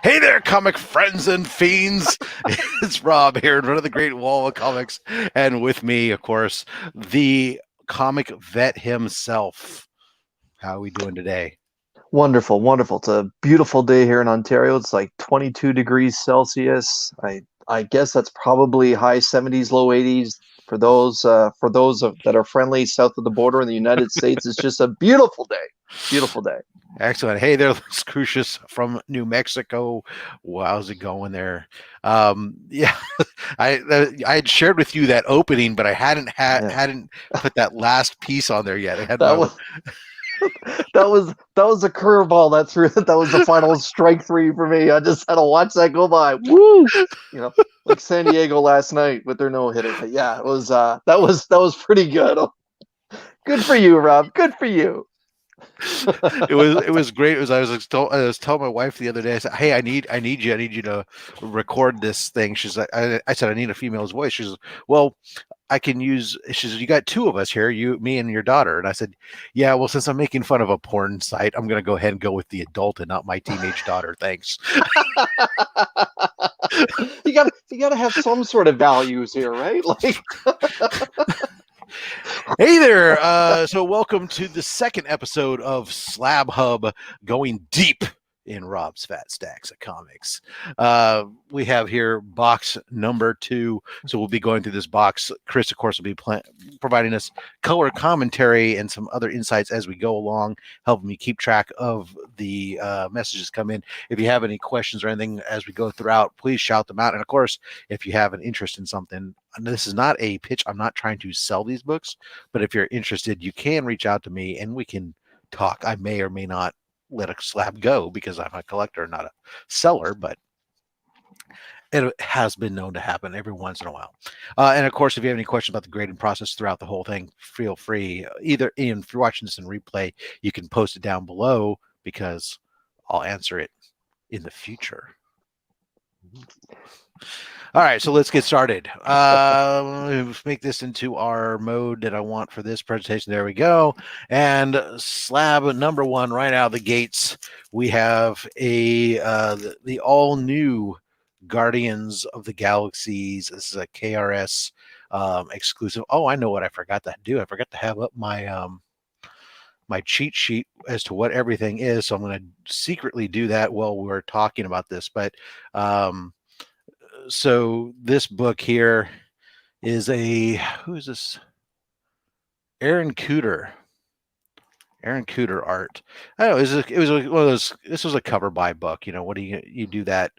Hey there, comic friends and fiends. It's Rob here in front of the Great Wall of Comics. And with me, of course, the comic vet himself. How are we doing today? Wonderful, wonderful. It's a beautiful day here in Ontario. It's like 22 degrees Celsius. I guess that's probably high 70s, low 80s that are friendly south of the border in the United States. It's just a beautiful day. Beautiful day. Excellent. Hey there, Crucius from New Mexico. Well, how's it going there? Yeah, I had shared with you that opening, but I Yeah. hadn't put that last piece on there yet. I had That my was that was a curveball that threw that was the final strike three for me. I just had to watch that go by. Woo! You know, like San Diego last night with their no hitter. But yeah, it was that was pretty good. Good for you, Rob. Good for you. it was great. I was telling my wife the other day. I said, "Hey, I need you to record this thing." She's like, I said, "I need a female's voice." She says, "Well, I can use." She says, "You got two of us here, you, me, and your daughter." And I said, "Yeah, well, since I'm making fun of a porn site, I'm gonna go ahead and go with the adult and not my teenage daughter. Thanks." You gotta have some sort of values here, right? Like Hey there. So welcome to the second episode of Slab Hub, going deep in Rob's Fat Stacks of Comics. We have here box number 2. So we'll be going through this box. Chris, of course, will be providing us color commentary and some other insights as we go along, helping me keep track of the messages come in. If you have any questions or anything as we go throughout, please shout them out. And of course, if you have an interest in something, and this is not a pitch. I'm not trying to sell these books, but if you're interested, you can reach out to me and we can talk. I may or may not let a slab go because I'm a collector, not a seller, but it has been known to happen every once in a while. And of course, if you have any questions about the grading process throughout the whole thing, feel free. Either if you're watching this in replay, you can post it down below because I'll answer it in the future. All right, so let's get started. Let's make this into our mode that I want for this presentation. There we go. And slab number 1, right out of the gates, we have the all new Guardians of the Galaxies. This is a KRS exclusive. Oh, I know what I forgot to do. I forgot to have up my my cheat sheet as to what everything is. So I'm going to secretly do that while we're talking about this. But so this book here is who is this? Aaron Cooter art. I don't know. It was one of those. This was a cover by book. You know, what do you do that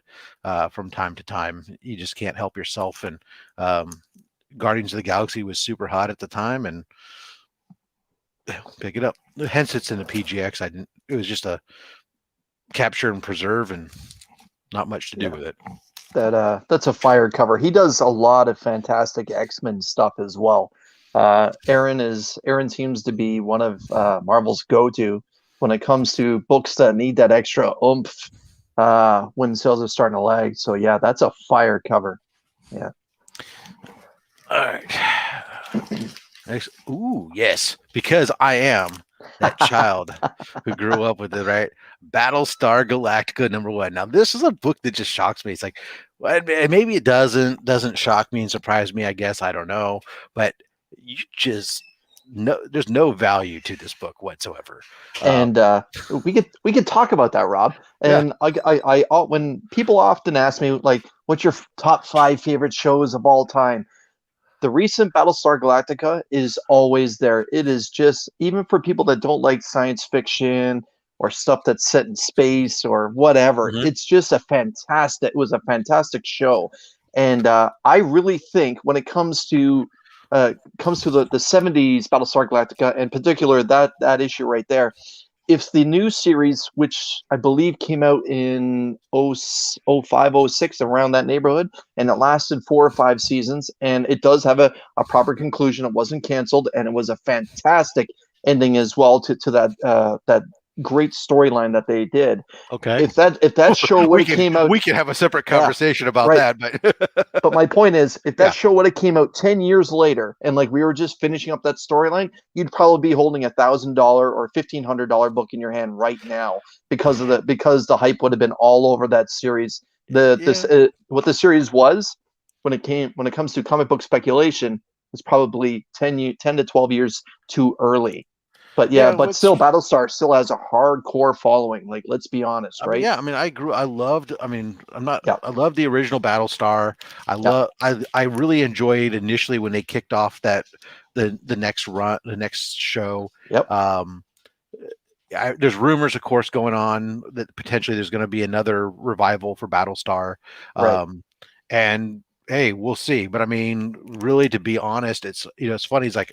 from time to time? You just can't help yourself. And Guardians of the Galaxy was super hot at the time, and pick it up. Hence, it's in the PGX. It was just a capture and preserve, and not much to do with it. that's a fire cover. He does a lot of fantastic X-Men stuff as well. Aaron seems to be one of Marvel's go-to when it comes to books that need that extra oomph when sales are starting to lag. So yeah, that's a fire cover. Yeah. All right. Ooh, yes, because I am that child who grew up with it, right? Battlestar Galactica #1. Now, this is a book that just shocks me. It's like, well, maybe it doesn't shock me and surprise me. I guess I don't know, but you just there's no value to this book whatsoever. And we could talk about that, Rob. Yeah. And when people often ask me like, "What's your top 5 favorite shows of all time?" The recent Battlestar Galactica is always there. It is just, even for people that don't like science fiction or stuff that's set in space or whatever, Mm-hmm. it's just it was a fantastic show. And I really think when it comes to the 70s Battlestar Galactica, in particular that issue right there, if the new series, which I believe came out in 05, 06, around that neighborhood, and it lasted 4 or 5 seasons, and it does have a proper conclusion. It wasn't canceled, and it was a fantastic ending as well to that great storyline that they did. Okay. If that show would have came out, we can have a separate yeah, conversation about right. that, but But my point is, if that yeah. show would have came out 10 years later, and like we were just finishing up that storyline, you'd probably be holding $1,000 or $1,500 book in your hand right now because the hype would have been all over that series. Yeah. What the series was when it comes to comic book speculation was probably 10 to 12 years too early. But yeah, Yeah, but what's still, Battlestar still has a hardcore following. Like, let's be honest, I mean, right? yeah, I mean, I loved, I mean, Yeah, I love the original Battlestar. yeah, I really enjoyed initially when they kicked off the next run, the next show. yep, Um, there's rumors, of course, going on that potentially there's going to be another revival for Battlestar. right. Um, and hey, we'll see. But I mean, really, to be honest, it's funny. It's like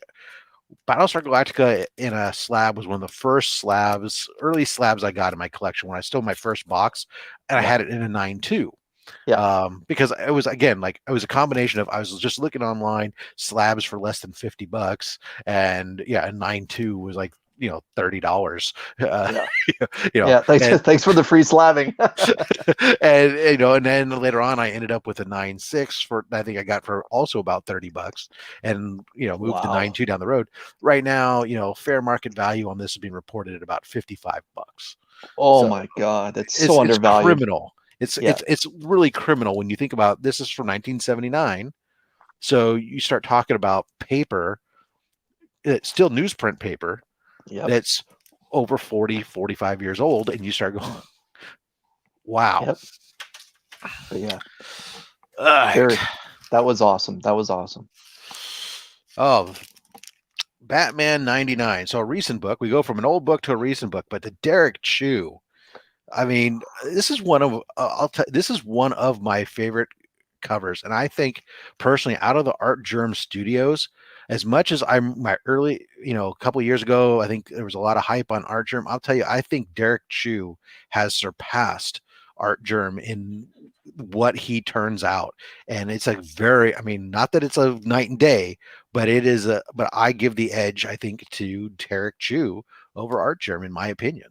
Battlestar Galactica in a slab was one of the first early slabs I got in my collection when I stole my first box, and I Yeah, had it in a 9.2. yeah. Because it was again like it was a combination of I was just looking online slabs for less than $50, and yeah, a 9.2 was like $30. Yeah. You know, Yeah. Thanks. and Thanks for the free slabbing. and and then later on I ended up with a 9.6 for I think I got for also about $30, and moved the Wow. 9.2 down the road. Right now, fair market value on this has been reported at about $55. Oh So my God. That's so it's undervalued. criminal. It's Yeah. it's it's really criminal when you think about this is from 1979. So you start talking about paper, it's still newsprint paper Yep. that's over 40, 45 years old, and you start going, wow. Yep. But yeah, Ugh. very. That was awesome. That was awesome. Oh, Batman 99. So a recent book. We go from an old book to a recent book, but the Derek Chew. I mean, this is one of this is one of my favorite covers, and I think personally, out of the Art Germ Studios, as much as I'm my early, a couple of years ago, I think there was a lot of hype on Art Germ. I'll tell you, I think Derek Chew has surpassed Art Germ in what he turns out, and it's a very, I mean, not that it's a night and day, but but I give the edge, I think, to Derek Chew over Art Germ, in my opinion.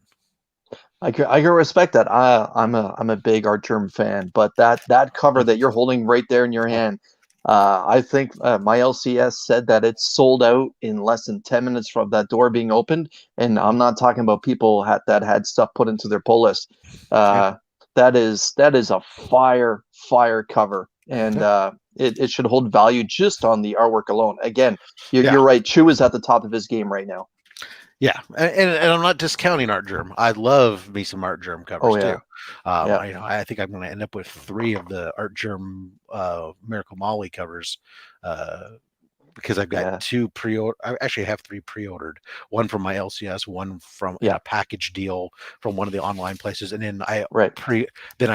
I can respect that. I'm a big Art Germ fan, but that cover that you're holding right there in your hand, I think my LCS said that it's sold out in less than 10 minutes from that door being opened, and I'm not talking about people that had stuff put into their pull list. Yeah. Uh, that is a fire cover, and it should hold value just on the artwork alone. Again, Yeah. you're right. Chew is at the top of his game right now. Yeah, and I'm not discounting Art Germ. I love me some Art Germ covers Oh too. yeah, yeah, I think I'm going to end up with 3 of the Art Germ Miracle Molly covers, because I've got yeah, 2 pre-order. I actually have 3 pre-ordered. One from my LCS, one from in yeah. a package deal from one of the online places, and then Right. then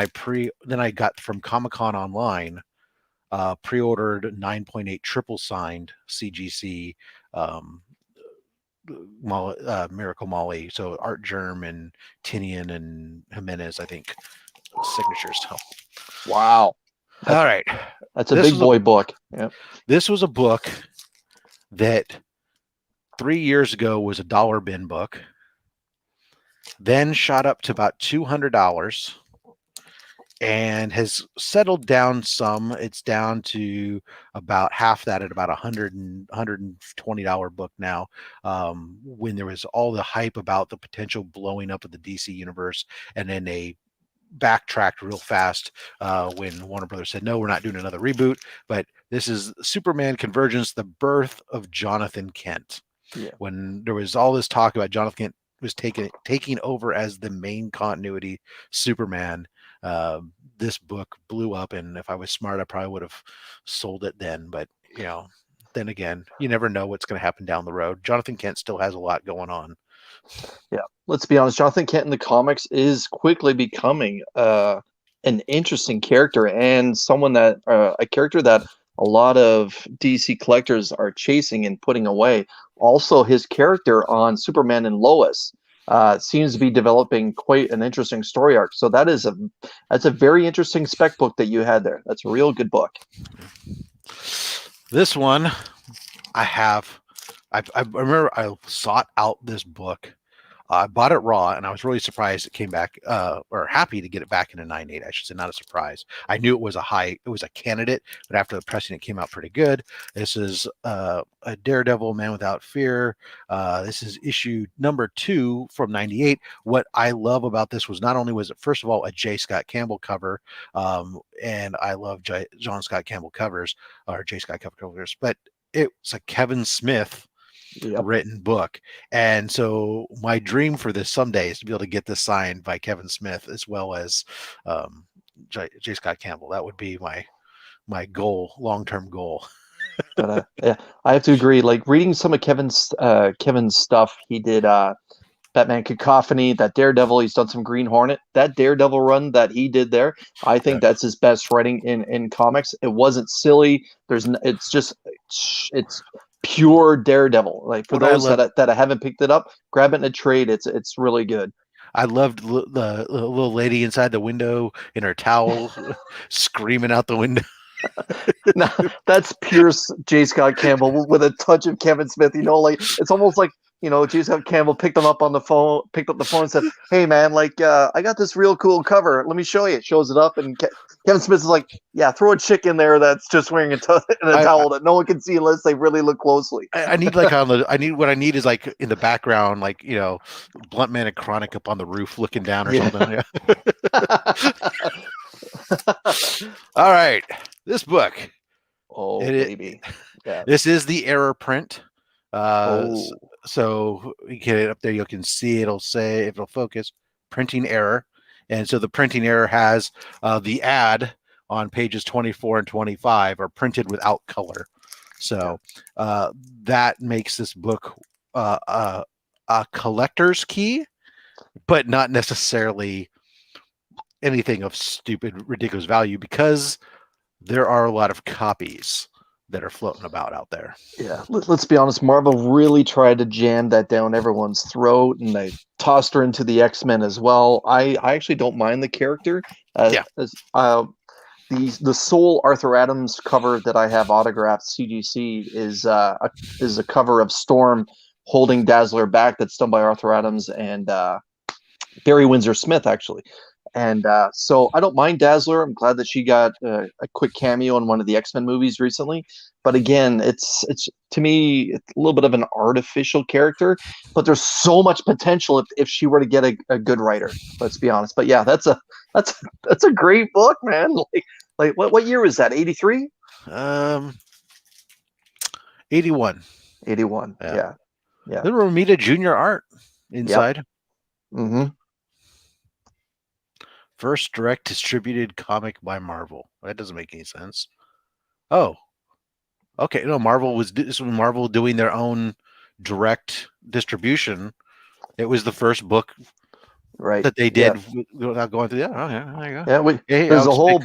I got from Comic Con online. Pre-ordered 9.8 triple signed CGC. Um, Miracle Molly. So Art Germ and Tinian and Jimenez, I think, signatures. So, Wow. all right. That's a This big was a boy book. Yeah. this was a book that 3 years ago was a dollar bin book, then shot up to about $200 and has settled down some. It's down to about half that at about $120 book now. When there was all the hype about the potential blowing up of the DC universe, and then they backtracked real fast when Warner Brothers said, no, we're not doing another reboot. But this is Superman Convergence, the birth of Jonathan Kent. Yeah. When there was all this talk about Jonathan Kent was taking over as the main continuity Superman, this book blew up, and if I was smart, I probably would have sold it then. But then again, you never know what's going to happen down the road. Jonathan Kent still has a lot going on. Yeah. Let's be honest. Jonathan Kent in the comics is quickly becoming an interesting character, and a character that a lot of DC collectors are chasing and putting away. Also, his character on Superman and Lois seems to be developing quite an interesting story arc. So that's a very interesting spec book that you had there. That's a real good book. This one I remember I sought out this book I bought it raw, and I was really surprised it came back, or happy to get it back in a 9.8. I should say, not a surprise. I knew it was a candidate, but after the pressing, it came out pretty good. This is a Daredevil, Man Without Fear. This is issue number 2 from '98. What I love about this was not only was it, first of all, a J. Scott Campbell cover, and I love John Scott Campbell covers, or J. Scott Campbell covers, but it's a Kevin Smith written book. And so my dream for this someday is to be able to get this signed by Kevin Smith as well as J. Scott Campbell. That would be my goal, long-term goal. But yeah, I have to agree. Like reading some of Kevin's stuff, he did Batman Cacophony, that Daredevil. He's done some Green Hornet. That Daredevil run that he did there, I think that's his best writing in comics. It wasn't silly. It's pure Daredevil. Like for those that haven't picked it up, grab it in a trade. It's really good. I loved the little lady inside the window in her towel screaming out the window. No, that's pure J. Scott Campbell with a touch of Kevin Smith. Like it's almost like J. Scott Campbell picked up the phone and said, "Hey man, like I got this real cool cover. Let me show you." It shows it up, and Kevin Smith is like, "Yeah, throw a chick in there that's just wearing a towel that no one can see unless they really look closely." I need like what I need is like in the background, like Blunt Man and Chronic up on the roof looking down or something. All right, this book. Oh baby, yeah. This is the error print. So you get it up there. You can see it'll say, if it'll focus, printing error. And so the printing error has the ad on pages 24 and 25 are printed without color. So that makes this book a collector's key, but not necessarily anything of stupid, ridiculous value, because there are a lot of copies that are floating about out there. Yeah, let's be honest. Marvel really tried to jam that down everyone's throat, and they tossed her into the X-Men as well. I actually don't mind the character. The sole Arthur Adams cover that I have autographed CGC is a cover of Storm holding Dazzler back. That's done by Arthur Adams and Barry Windsor Smith, actually. And so I don't mind Dazzler. I'm glad that she got a quick cameo in one of the X-Men movies recently. But again, it's to me it's a little bit of an artificial character. But there's so much potential if she were to get a good writer. Let's be honest. But yeah, that's a great book, man. Like what year was that? 83? 81. 81. Yeah. The Romita Junior art inside. Yep. Mm-hmm. First direct distributed comic by Marvel. That doesn't make any sense. Oh, okay. No, this was Marvel doing their own direct distribution. It was the first book, right, that they did without going through. Yeah, there you go. Yeah, there's a whole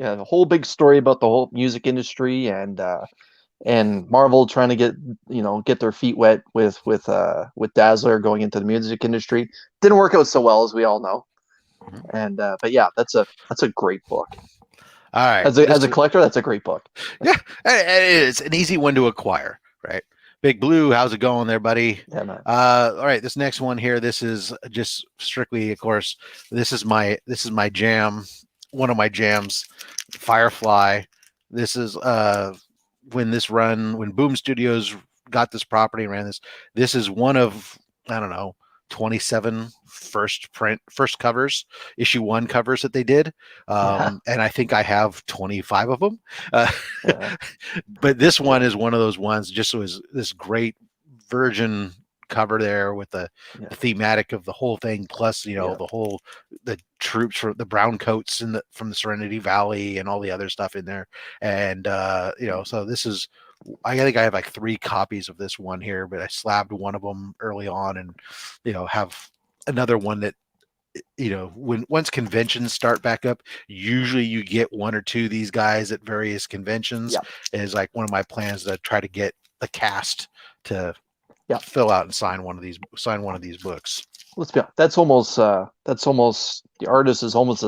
a whole big story about the whole music industry and Marvel trying to get their feet wet with Dazzler going into the music industry. Didn't work out so well, as we all know. And but yeah, that's a great book. All right, as a collector, that's a great book. Yeah, it's an easy one to acquire, right? Big Blue, how's it going there, buddy? Yeah, man. All right, this next one here, this is just strictly, of course, this is my jam, one of my jams, Firefly. This is when Boom Studios got this property and ran this. This is one of, I don't know, 27 first covers, issue 1 covers that they did. And I think I have 25 of them. But this one is one of those ones, just was this great virgin cover there with the thematic of the whole thing, plus the troops for the brown coats from the Serenity Valley and all the other stuff in there. And so this is, I think I have like 3 copies of this one here, but I slabbed one of them early on, and have another one that once conventions start back up, usually you get 1 or 2 of these guys at various conventions. Is like one of my plans to try to get the cast to fill out and sign one of these books. Let's be honest, that's almost the artist is almost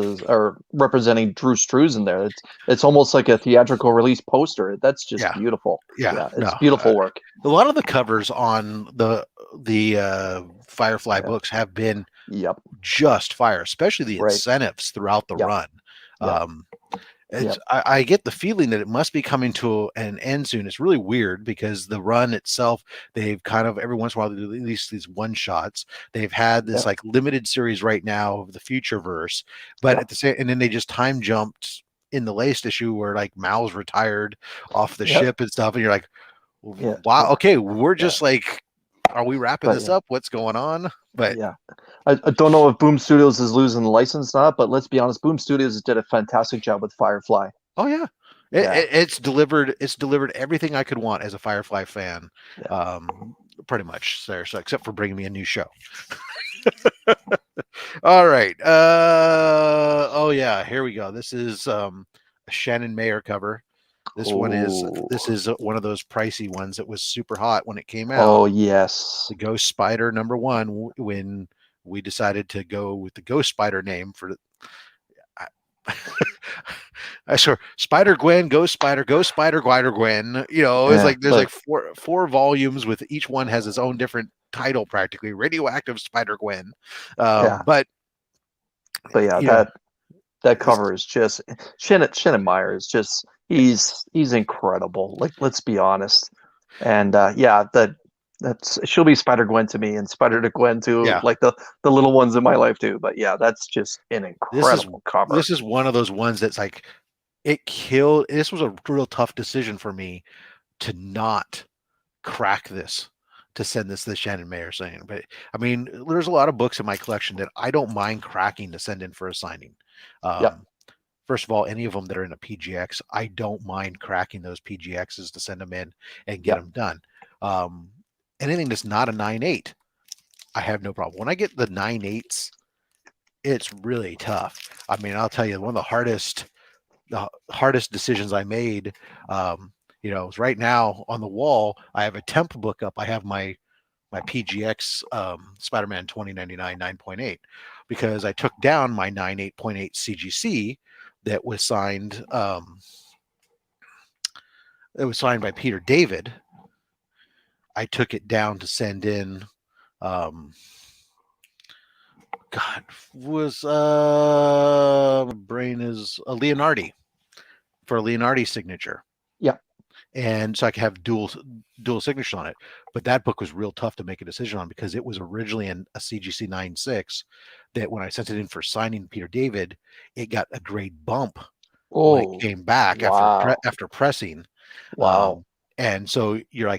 representing Drew Struzan there. It's almost like a theatrical release poster. That's just beautiful. It's beautiful work. A lot of the covers on the Firefly Yeah. books have been Yep. just fire, especially the Right. incentives throughout the Yep. run. Yep. It's, Yep. I get the feeling that it must be coming to an end soon. It's really weird because the run itself, they've kind of every once in a while they do at least these one shots. They've had this Yep. like limited series right now of the future verse, but Yep. at the same, and then they just time jumped in the latest issue where like Mal's retired off the Yep. ship and stuff, and you're like, Yeah. wow, okay, we're Yeah. just like, are we wrapping But this yeah. up? What's going on? But Yeah. I don't know if Boom Studios is losing the license or not, but let's be honest, Boom Studios did a fantastic job with Firefly. oh yeah, Yeah. it's delivered. It's delivered everything I could want as a Firefly fan, Yeah. pretty much. There, so except for bringing me a new show. All right. Oh yeah, here we go. This is a Shannon Mayer cover. Oh. This is one of those pricey ones that was super hot when it came out. Oh yes. The Ghost Spider #1 when we decided to go with the Ghost Spider name for I swear, Spider Gwen, Ghost Spider, Glider Gwen. You know, it's Yeah. like there's But like four volumes with each one has its own different title practically. Radioactive Spider Gwen, yeah. but But yeah, you know, that cover is just Shannon Meyer is just he's incredible. Like let's be honest. And yeah, that's she'll be Spider Gwen to me and Spider Gwen to yeah, like the little ones in my life too. But yeah, that's just an this is incredible cover. this is one of those ones that's like it killed. This was a real tough decision for me to not crack this to send this to the Shannon Mayer saying. But I mean, there's a lot of books in my collection that I don't mind cracking to send in for a signing. Yep. First of all, any of them that are in a PGX, I don't mind cracking those PGXs to send them in and get Yep. them done. Anything that's not a 9.8, I have no problem. When I get the 9.8s, it's really tough. I mean, I'll tell you, one of the hardest decisions I made, is right now on the wall, I have a temp book up. I have my PGX Spider-Man 2099 9.8 because I took down my 98.8 CGC that was signed. It was signed by Peter David. I took it down to send in. God was brain is a Leonardi for a Leonardi signature. Yep. And so I could have dual signatures on it. But that book was real tough to make a decision on because it was originally a CGC 9.6 that when I sent it in for signing Peter David, it got a grade bump when it Oh came back wow. after pressing. Wow. And so you're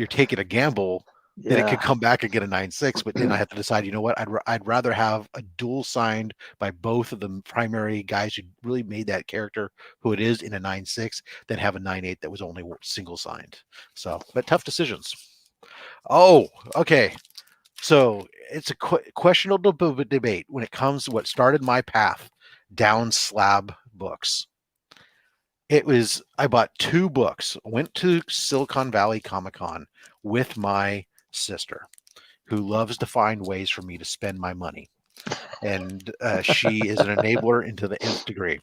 taking a gamble that it could Yeah. come back and get a 9.6, but then I have to decide, you know what, I'd rather have a dual signed by both of the primary guys who really made that character who it is in a 9.6 than have a 9.8 that was only single signed. So, but tough decisions. Oh, okay. So it's a questionable debate when it comes to what started my path down slab books. I bought 2 books, went to Silicon Valley Comic Con with my sister, who loves to find ways for me to spend my money. And she is an enabler into the nth degree.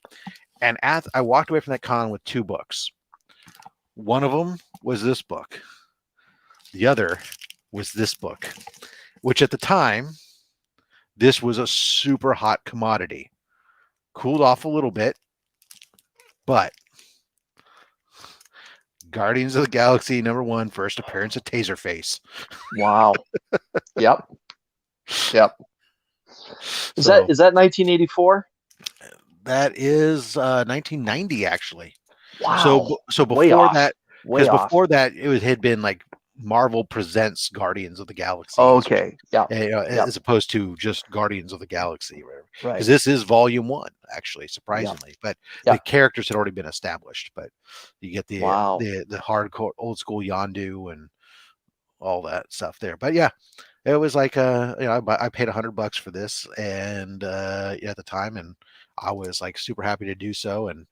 And I walked away from that con with 2 books. One of them was this book. The other was this book, which at the time, this was a super hot commodity. Cooled off a little bit, but Guardians of the Galaxy #1, first appearance of Taserface. Wow. Yep. Yep. Is So that 1984? that is 1990 actually. Wow. So Way before off. that, Way off. before that, had been like Marvel presents Guardians of the Galaxy, Okay. Yeah. Yep. as opposed to just Guardians of the Galaxy, because Right. this is Volume 1 actually, Yep. surprisingly. But the Yeah. characters had already been established. But you get Wow. the hardcore old school Yondu and all that stuff there. But yeah, it was like I paid $100 for this, and at the time, and I was like super happy to do so. And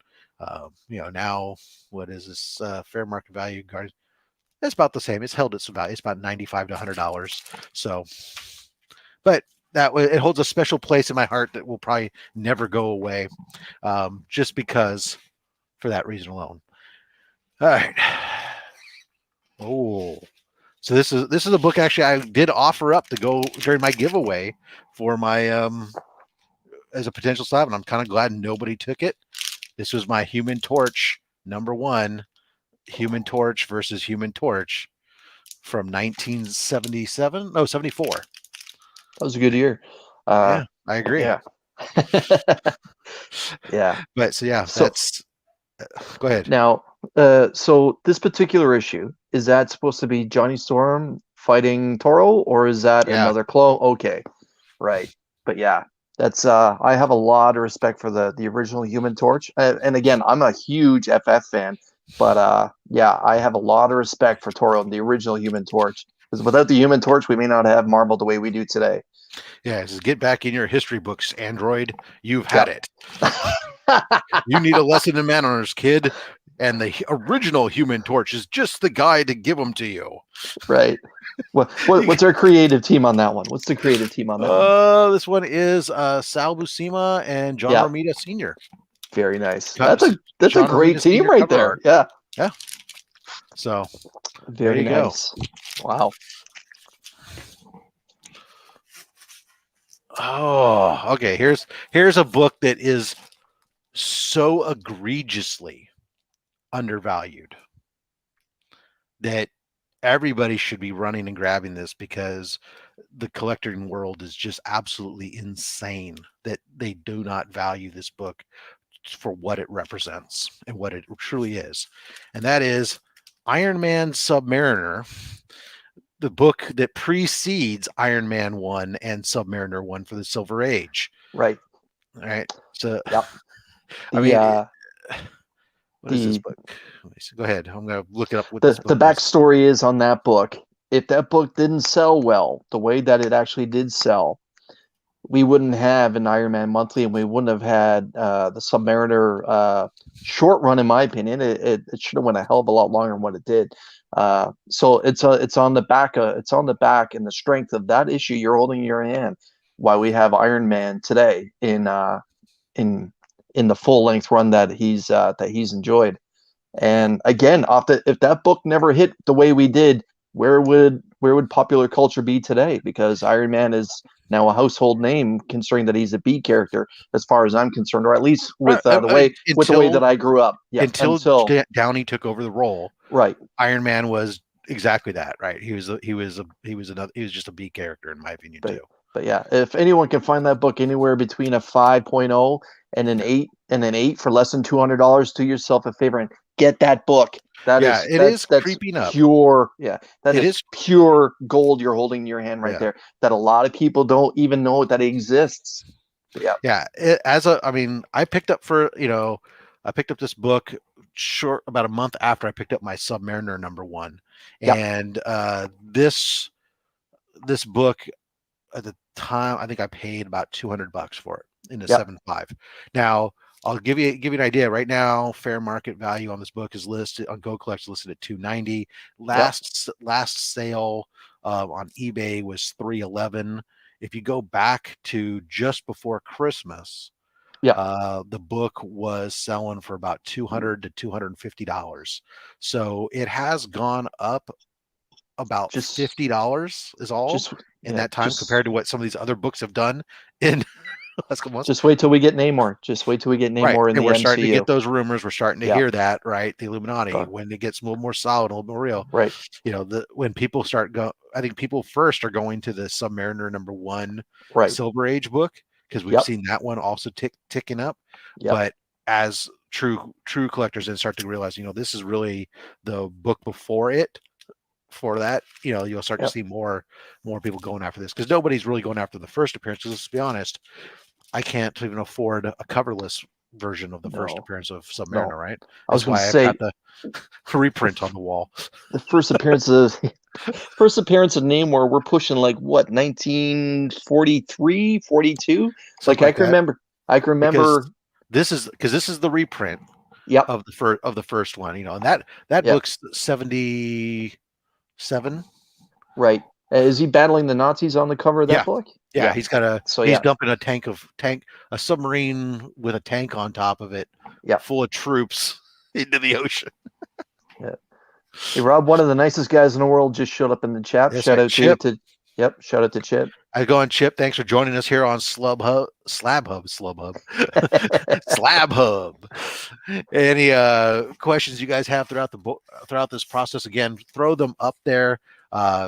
now what is this fair market value guard? It's about the same. It's held its value. It's about $95 to $100. So, but it holds a special place in my heart that will probably never go away, just because for that reason alone. All right. Oh, So this is a book actually I did offer up to go during my giveaway for my as a potential slab, and I'm kind of glad nobody took it. This was my Human Torch #1, Human Torch versus Human Torch from 1977, no 74. That was a good year. Yeah, I agree. Yeah. Yeah. But so yeah, So that's go ahead. now, so this particular issue, is that supposed to be Johnny Storm fighting Toro, or is that Yeah. another clone? Okay, right. But yeah, that's I have a lot of respect for the original Human Torch, and again, I'm a huge FF fan, but yeah, I have a lot of respect for Toro and the original Human Torch, because without the Human Torch, we may not have Marvel the way we do today. Yeah, just get back in your history books, Android. You've had Yep. it. You need a lesson in manners, kid. And the original Human Torch is just the guy to give them to you. Right. What's our creative team on that one? What's the creative team on that one? This one is Sal Buscema and John Yeah. Romita Sr. Very nice. Cut- That's John a great Romita team Sr. right cover there. art. Yeah. Yeah. So Very there you nice. Wow. Oh, okay. Here's a book that is so egregiously undervalued that everybody should be running and grabbing this, because the collecting world is just absolutely insane that they do not value this book for what it represents and what it truly is. And that is Iron Man Submariner, the book that precedes Iron Man 1 and Submariner 1 for the Silver Age. Right. All right. So, Yep. I mean, what is this book? Go ahead. I'm going to look it up. What this book the backstory is on that book. If that book didn't sell well, the way that it actually did sell, we wouldn't have an Iron Man monthly, and we wouldn't have had the Submariner short run. In my opinion, it should have went a hell of a lot longer than what it did. So it's on the back and the strength of that issue you're holding in your hand, why we have Iron Man today in the full length run that he's enjoyed. And again, if that book never hit the way we did, where would popular culture be today? Because Iron Man is now a household name, considering that he's a B character, as far as I'm concerned, or at least with the way that I grew up. Yeah, until Downey took over the role. Right. Iron Man was exactly that. Right. He was just a B character, in my opinion, too. But yeah, if anyone can find that book anywhere between a 5.0 and an 8 for less than $200, do yourself a favor and get that book. That's creeping up. Pure, that is pure gold you're holding in your hand right there. That a lot of people don't even know that it exists. Yeah. I picked up this book about a month after I picked up my Submariner #1, and this book at the time, I think I paid about $200 for it in the 7.5. Now, I'll give you an idea. Right now, fair market value on this book is listed on Go Collect, listed at $290. Last sale on eBay was $311. If you go back to just before Christmas, the book was selling for about $200 to $250. So it has gone up about $50 is all in that time, compared to what some of these other books have done in last couple months. Just wait till we get Namor. In we're the starting MCU. to get those rumors. We're starting to hear that, right? The Illuminati, when it gets a little more solid, a little more real, right? When people start I think people first are going to the Submariner #1 Silver Age book, because we've seen that one also ticking up. But as true collectors then start to realize, this is really the book before it. For that, you'll start to see more people going after this, because nobody's really going after the first appearance. Because let's be honest, I can't even afford a coverless version of the first appearance of Submariner, right? That's why I've got the reprint on the wall. The first appearance of Namor, we're pushing like what, 1943, 42? Like I can remember. Because this is the reprint of the first one, and that book's 77. Right. Is he battling the Nazis on the cover of that book? Yeah, he's got he's dumping a submarine with a tank on top of it, full of troops into the ocean. Hey, Rob, one of the nicest guys in the world just showed up in the chat. That's Shout right, out Chip. Yep, shout out to Chip. I go on, Chip. Thanks for joining us here on Slab Hub, Slab Hub. Any questions you guys have throughout throughout this process? Again, throw them up there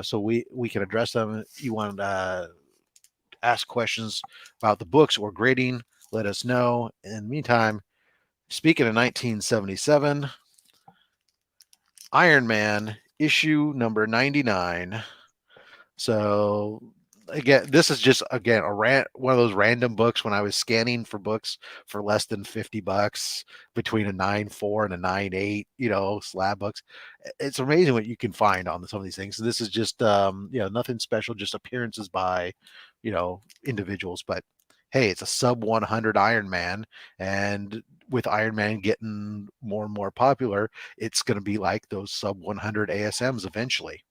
so we can address them. If you want to ask questions about the books or grading, let us know. In the meantime, speaking of 1977, Iron Man issue number 99. So again, this is just again one of those random books when I was scanning for books for less than $50 between a 9.4 and a 9.8, slab books. It's amazing what you can find on some of these things. So this is just nothing special, just appearances by individuals. But hey, it's a sub 100 Iron Man, and with Iron Man getting more and more popular, it's going to be like those sub 100 ASMs eventually.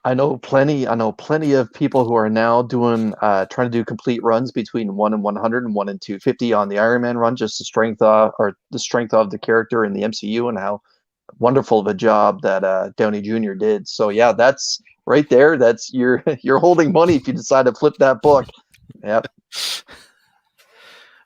I know plenty of people who are now doing trying to do complete runs between 1 and 100 and 1 and 250 on the Iron Man run, just the strength of the character in the MCU and how wonderful of a job that Downey Jr. did. So yeah, that's right there. That's you're holding money if you decide to flip that book. Yep.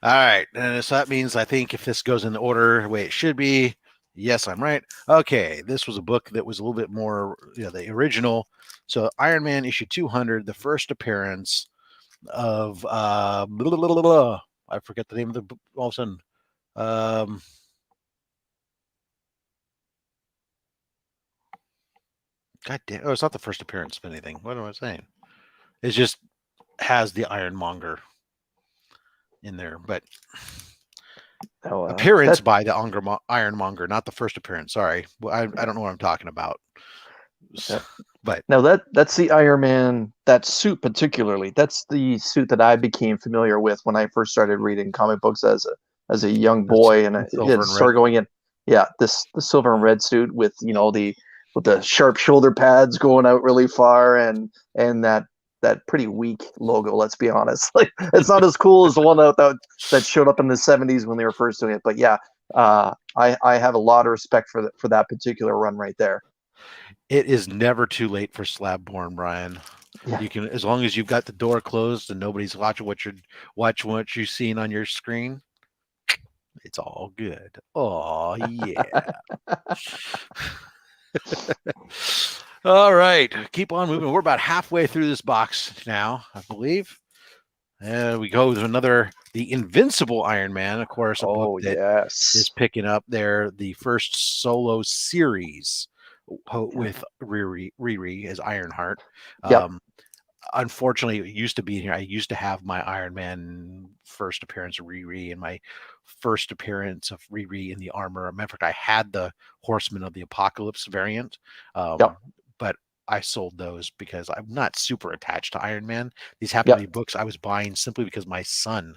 All right. And so that means I think if this goes in the order the way it should be, yes, I'm right. Okay. This was a book that was a little bit more, the original. So Iron Man issue 200, the first appearance of, blah, blah, blah, blah, I forget the name of the book all of a sudden. God damn. Oh, it's not the first appearance of anything. What am I saying? It just has the Ironmonger in there, but appearance by the Ironmonger, not the first appearance. Sorry, I don't know what I'm talking about. But now that's the Iron Man, that suit particularly. That's the suit that I became familiar with when I first started reading comic books as a young boy, and I started going in. Yeah, the silver and red suit with the sharp shoulder pads going out really far, and that pretty weak logo. Let's be honest, like it's not as cool as the one that showed up in the 70s when they were first doing it. But yeah, I have a lot of respect for that particular run right there. It is never too late for Slabborn, Brian. Yeah. You can, as long as you've got the door closed and nobody's watching what you're seeing on your screen. It's all good. Oh yeah. All right, keep on moving. We're about halfway through this box now, I believe. And we go to the Invincible Iron Man, of course, a book that is picking up there the first solo series with Riri as Ironheart. Yep. Unfortunately, it used to be here. I used to have my Iron Man first appearance of Riri and my first appearance of Riri in the armor. Matter of fact, I had the Horseman of the Apocalypse variant. But I sold those because I'm not super attached to Iron Man. These happen to be books I was buying simply because my son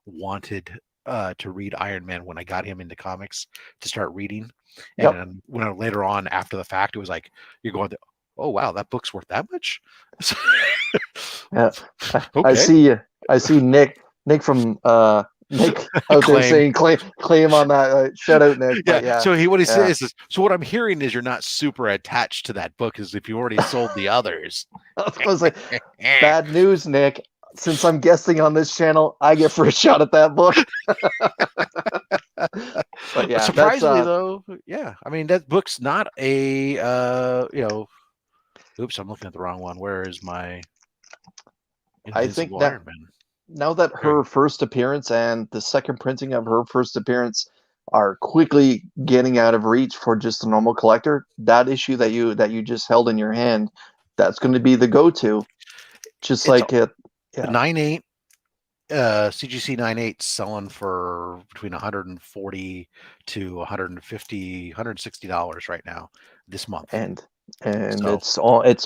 wanted to read Iron Man when I got him into comics to start reading. And when later on after the fact, it was like, you're going, oh wow, that book's worth that much. Yeah. Okay. I see Nick from Nick out there saying claim on that. Shout out, Nick. Yeah. So what he says is, so what I'm hearing is you're not super attached to that book, as if you already sold the others. I was going to say, bad news, Nick. Since I'm guesting on this channel, I get first shot at that book. But yeah, surprisingly though, yeah. I mean, that book's not a oops, I'm looking at the wrong one. Where is my I think that now that her first appearance and the second printing of her first appearance are quickly getting out of reach for just a normal collector, that issue that you just held in your hand, that's going to be the go-to. Just like it. Yeah. 9.8 CGC 9.8 selling for between $140 to $150, $160 right now this month. And it's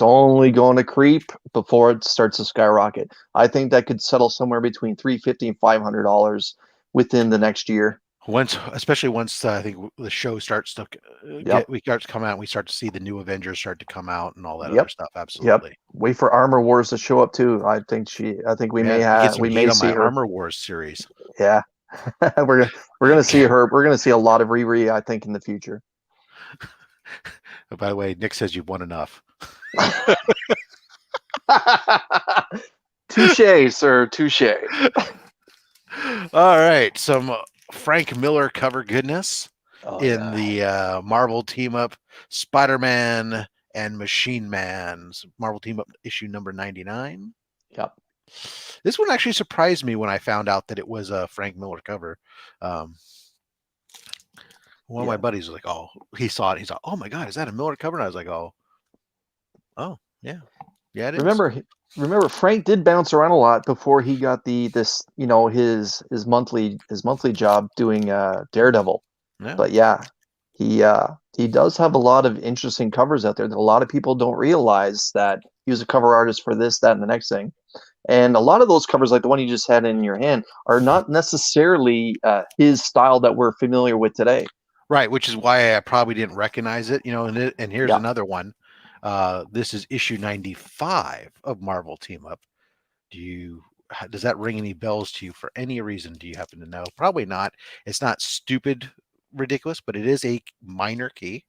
only going to creep before it starts to skyrocket. I think that could settle somewhere between $350 and $500 within the next year. Especially once I think the show starts to we start to come out, and we start to see the new Avengers start to come out and all that other stuff. Absolutely. Yep. Wait for Armor Wars to show up too. I think we may see her Armor Wars series. Yeah. we're gonna see her. We're gonna see a lot of Riri, I think, in the future. By the way, Nick says you've won enough. Touche, sir. Touche. All right, some Frank Miller cover goodness Oh in yeah. the Marvel team up Spider-Man and Machine Man's Marvel team up issue number 99. Yep. This one actually surprised me when I found out that it was a Frank Miller cover. One of my buddies was like, "Oh," he saw it. He's like, "Oh my God, is that a Miller cover?" And I was like, "Oh, yeah, it is." Remember, Frank did bounce around a lot before he got his monthly job doing Daredevil. Yeah. But yeah, he does have a lot of interesting covers out there that a lot of people don't realize that he was a cover artist for this, that, and the next thing. And a lot of those covers, like the one you just had in your hand, are not necessarily his style that we're familiar with today. Right, which is why I probably didn't recognize it, and here's Yeah. another one. This is issue 95 of Marvel Team Up. Does that ring any bells to you for any reason? Do you happen to know? Probably not. It's not stupid ridiculous, but it is a minor key.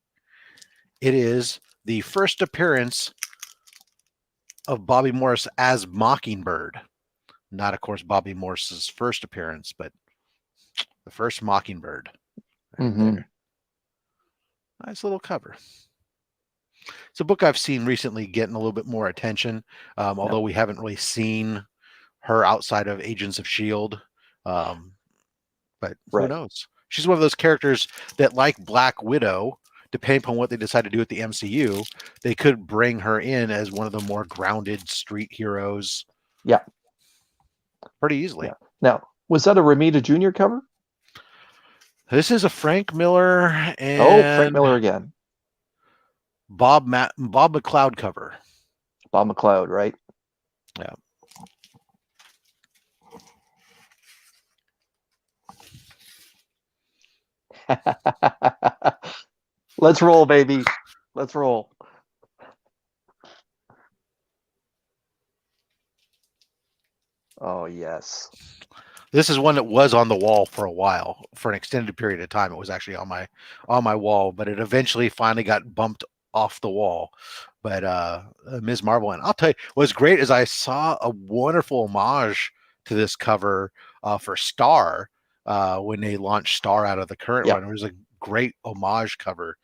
It is the first appearance of Bobby Morris as Mockingbird. Not, of course, Bobby Morris's first appearance, but the first Mockingbird. There. Nice little cover. It's a book I've seen recently getting a little bit more attention, although we haven't really seen her outside of Agents of S.H.I.E.L.D. But who knows? She's one of those characters that, like Black Widow, depending upon what they decide to do with the MCU, they could bring her in as one of the more grounded street heroes. Yeah. Pretty easily. Yeah. Now, was that a Ramita Jr. cover? This is a Frank Miller and Frank Miller again. Bob McLeod cover. Bob McLeod, right? Yeah. Let's roll, baby. Let's roll. Oh, yes. This is one that was on the wall for a while, for an extended period of time. It was actually on my wall, but it eventually finally got bumped off the wall. But Ms. Marvel, and I'll tell you, what's great is I saw a wonderful homage to this cover for Star when they launched Star out of the current one. It was a great homage cover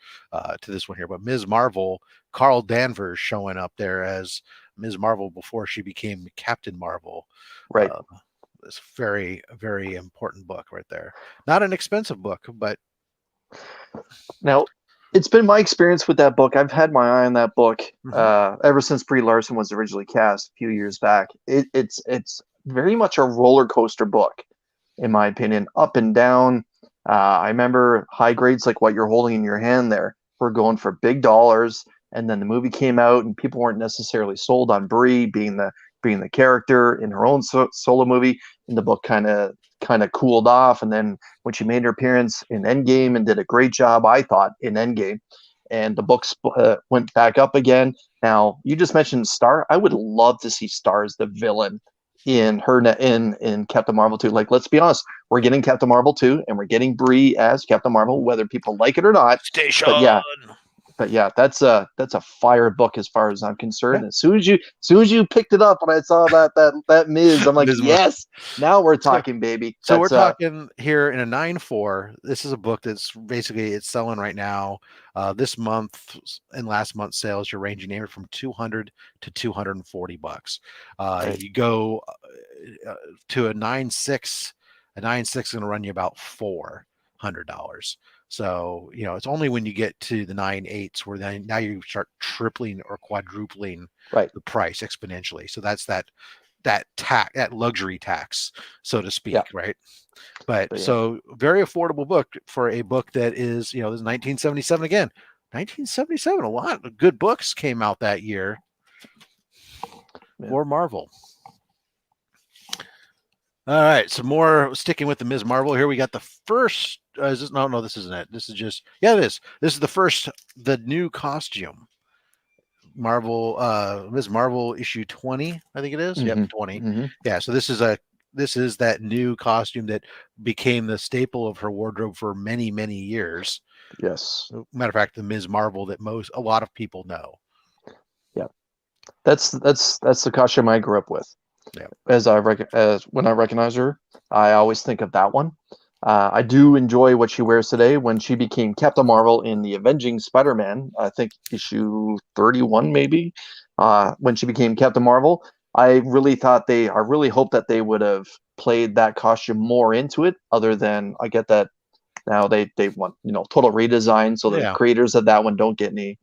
to this one here. But Ms. Marvel, Carl Danvers showing up there as Ms. Marvel before she became Captain Marvel. Right. It's very, very important book right there. Not an expensive book, but now it's been my experience with that book. I've had my eye on that book ever since Brie Larson was originally cast a few years back. It's very much a roller coaster book, in my opinion, up and down. I remember high grades like what you're holding in your hand there were going for big dollars, and then the movie came out, and people weren't necessarily sold on Brie being the character in her own solo movie, and the book kind of cooled off. And then when she made her appearance in Endgame and did a great job, I thought, in Endgame, and the books went back up again. Now, you just mentioned Star. I would love to see Star as the villain in Captain Marvel 2. Like, let's be honest, we're getting Captain Marvel 2, and we're getting Brie as Captain Marvel, whether people like it or not. Station. But yeah, that's a fire book as far as I'm concerned. Yeah. As soon as you picked it up and I saw that Ms, I'm like, yes, now we're talking, baby. So we're talking here in a 9.4. This is a book that's basically it's selling right now. This month and last month's sales, you're ranging anywhere from $200 to $240. Right. You go to a 9.6. A 9.6 is going to run you about $400. So, it's only when you get to the 9.8s where then now you start tripling or quadrupling the price exponentially. So that's that luxury tax, so to speak, right? But so very affordable book for a book that is, this is 1977 again. 1977, a lot of good books came out that year for Marvel. All right, some more sticking with the Ms. Marvel here. We got the first. This isn't it. This is just it is. This is the new costume. Marvel, Ms. Marvel issue 20, I think it is. Yep, 20. Yeah. So this is that new costume that became the staple of her wardrobe for many, many years. Yes. Matter of fact, the Ms. Marvel that a lot of people know. Yeah. That's the costume I grew up with. Yeah. As when I recognize her, I always think of that one. I do enjoy what she wears today. When she became Captain Marvel in the Avenging Spider-Man, I think issue 31 maybe, when she became Captain Marvel, I really hoped that they would have played that costume more into it. Other than I get that now they want total redesign, so the Yeah. creators of that one don't get any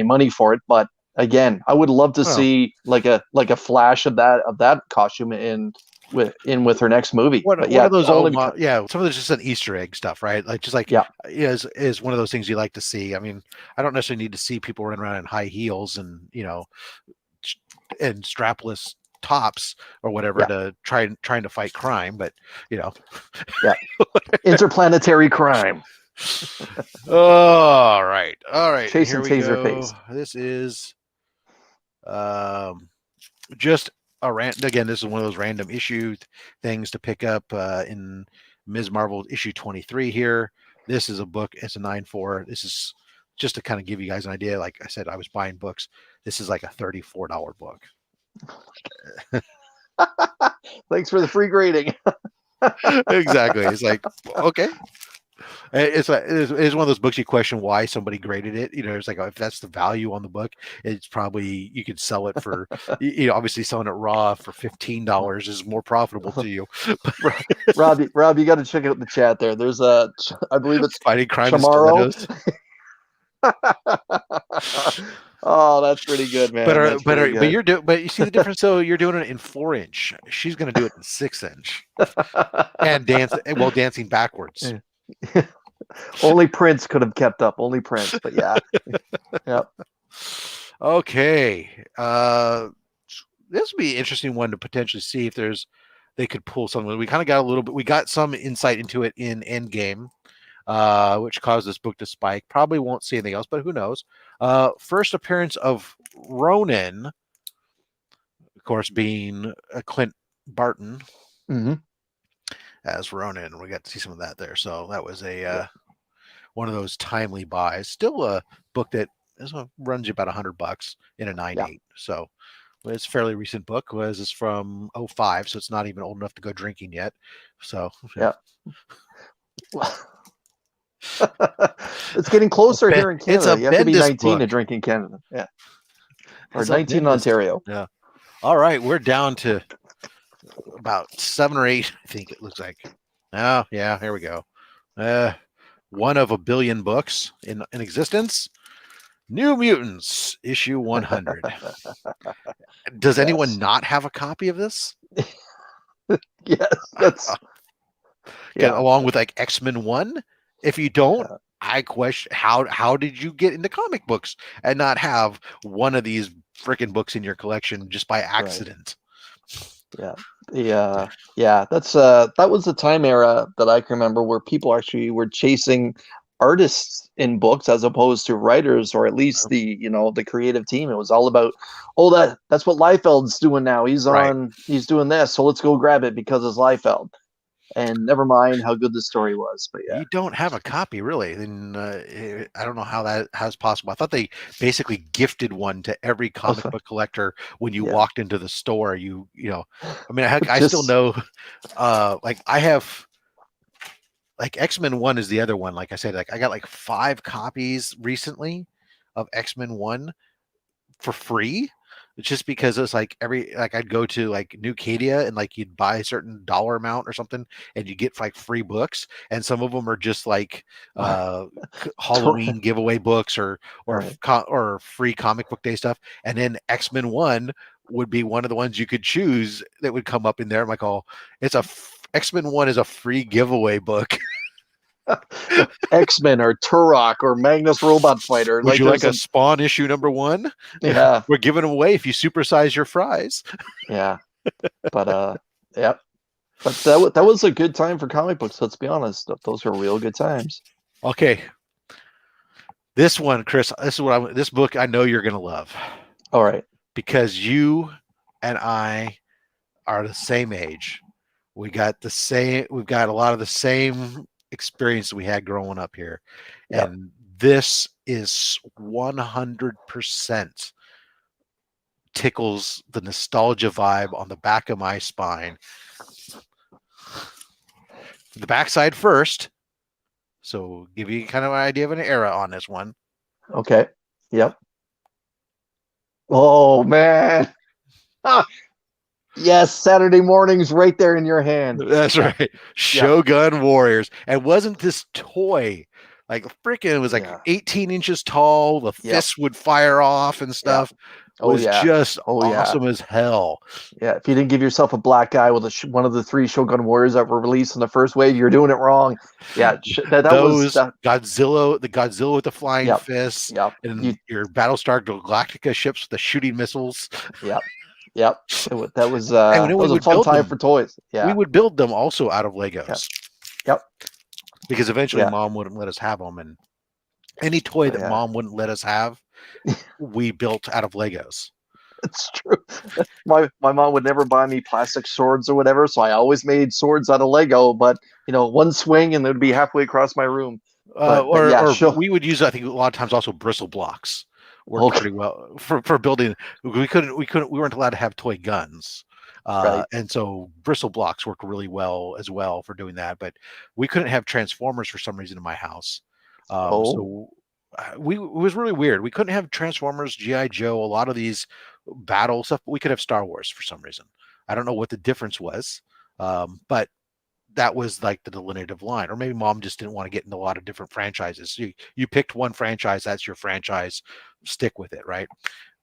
money for it. But again, I would love to see like a flash of that costume with her next movie. But One yeah, of those only because some of those just an Easter egg stuff, right? Like just like yeah, is one of those things you like to see. I mean, I don't necessarily need to see people running around in high heels and and strapless tops or whatever yeah, to trying to fight crime, but yeah. Interplanetary crime, all right, chasing here we Taserface. go. This is just again, this is one of those random issue things to pick up in Ms. Marvel issue 23 here. This is a book. It's a 9.4. This is just to kind of give you guys an idea. Like I said, I was buying books. This is like a $34 book. Thanks for the free grading. Exactly. It's like, okay. It's one of those books you question why somebody graded it. It's like, if that's the value on the book, it's probably you could sell it for, obviously selling it raw for $15 is more profitable to you. Rob, you got to check out the chat there. There's I believe it's Fighting crime in Chamorro. stilettos. Oh, that's pretty good, man. That's pretty good. But you see the difference. So you're doing it in 4-inch. She's going to do it in 6-inch and dancing backwards. Only Prince could have kept up. Only Prince, but yeah. Yep. Okay. This would be an interesting one to potentially see if they could pull something. We kind of got a little bit. We got some insight into it in Endgame, which caused this book to spike. Probably won't see anything else, but who knows? First appearance of Ronan, of course, being Clint Barton as Ronan. We got to see some of that there. So that was one of those timely buys. Still a book that runs you about $100 in a 9.8. Yeah. So it's a fairly recent book. It's from 2005, so it's not even old enough to go drinking yet. So yeah. It's getting closer here in Canada. You have to be 19 to drink in Canada. Yeah. Or 19 in Ontario. Yeah. All right. We're down to about 7 or 8, I think it looks like. Oh, yeah. Here we go. One of a billion books in existence. New Mutants, issue 100. Does anyone not have a copy of this? Yes. That's along with like X-Men 1. If you don't, I question how did you get into comic books and not have one of these freaking books in your collection just by accident? Right. Yeah. That's that was the time era that I can remember where people actually were chasing artists in books as opposed to writers, or at least the creative team. It was all about, that's what Liefeld's doing now. He's doing this, so let's go grab it because it's Liefeld. And never mind how good the story was, but yeah. You don't have a copy, really. Then I don't know how's possible. I thought they basically gifted one to every comic book collector when you walked into the store. I mean, I still know. Like I have, like X-Men 1 is the other one. Like I said, like I got like 5 copies recently of X-Men 1 for free. Just because it's like I'd go to like New Cadia and like you'd buy a certain dollar amount or something and you get like free books, and some of them are just like Halloween giveaway books or free comic book day stuff, and then X-Men 1 would be one of the ones you could choose that would come up in there. I'm like, X-Men 1 is a free giveaway book. X-Men or Turok or Magnus Robot Fighter. Would you like a Spawn issue number 1? Yeah. We're giving them away if you supersize your fries. Yeah. But yep. But that was a good time for comic books, let's be honest. Those were real good times. Okay. This one, Chris, this book I know you're gonna love. All right. Because you and I are the same age. We've got a lot of the same experience we had growing up here. Yep. And this is 100% tickles the nostalgia vibe on the back of my spine. The backside first. So give you kind of an idea of an era on this one. Okay. Yep. Oh man. Ah, yes, Saturday mornings right there in your hand. That's right. Shogun Warriors. And wasn't this toy like freaking, it was like 18 inches tall. The fists would fire off and stuff. Was just awesome as hell. Yeah, if you didn't give yourself a black eye with one of the 3 Shogun Warriors that were released in the first wave, you're doing it wrong. Yeah, that was Godzilla, the Godzilla with the flying fists, and your Battlestar Galactica ships with the shooting missiles. Yep. That was a fun time for toys. Yeah, we would build them also out of Legos. Yep. Because eventually Mom wouldn't let us have them, and any toy that Mom wouldn't let us have, we built out of Legos. It's true. My mom would never buy me plastic swords or whatever, so I always made swords out of Lego. But one swing and they'd be halfway across my room. Or we would use, I think, a lot of times also bristle blocks worked pretty well for building. We weren't allowed to have toy guns. And so bristle blocks work really well as well for doing that. But we couldn't have Transformers for some reason in my house. So it was really weird. We couldn't have Transformers, G.I. Joe, a lot of these battle stuff, but we could have Star Wars for some reason. I don't know what the difference was, but that was like the delineative line. Or maybe Mom just didn't want to get into a lot of different franchises. You picked one franchise, that's your franchise, stick with it, right?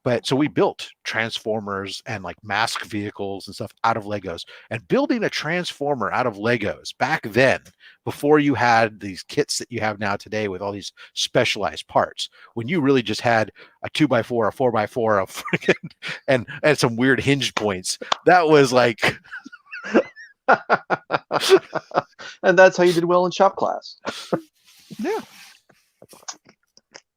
But so we built Transformers and like mask vehicles and stuff out of Legos. And building a Transformer out of Legos back then, before you had these kits that you have now today with all these specialized parts, when you really just had a 2x4, a 4x4, a freaking and some weird hinge points, that was like. And that's how you did well in shop class. Yeah.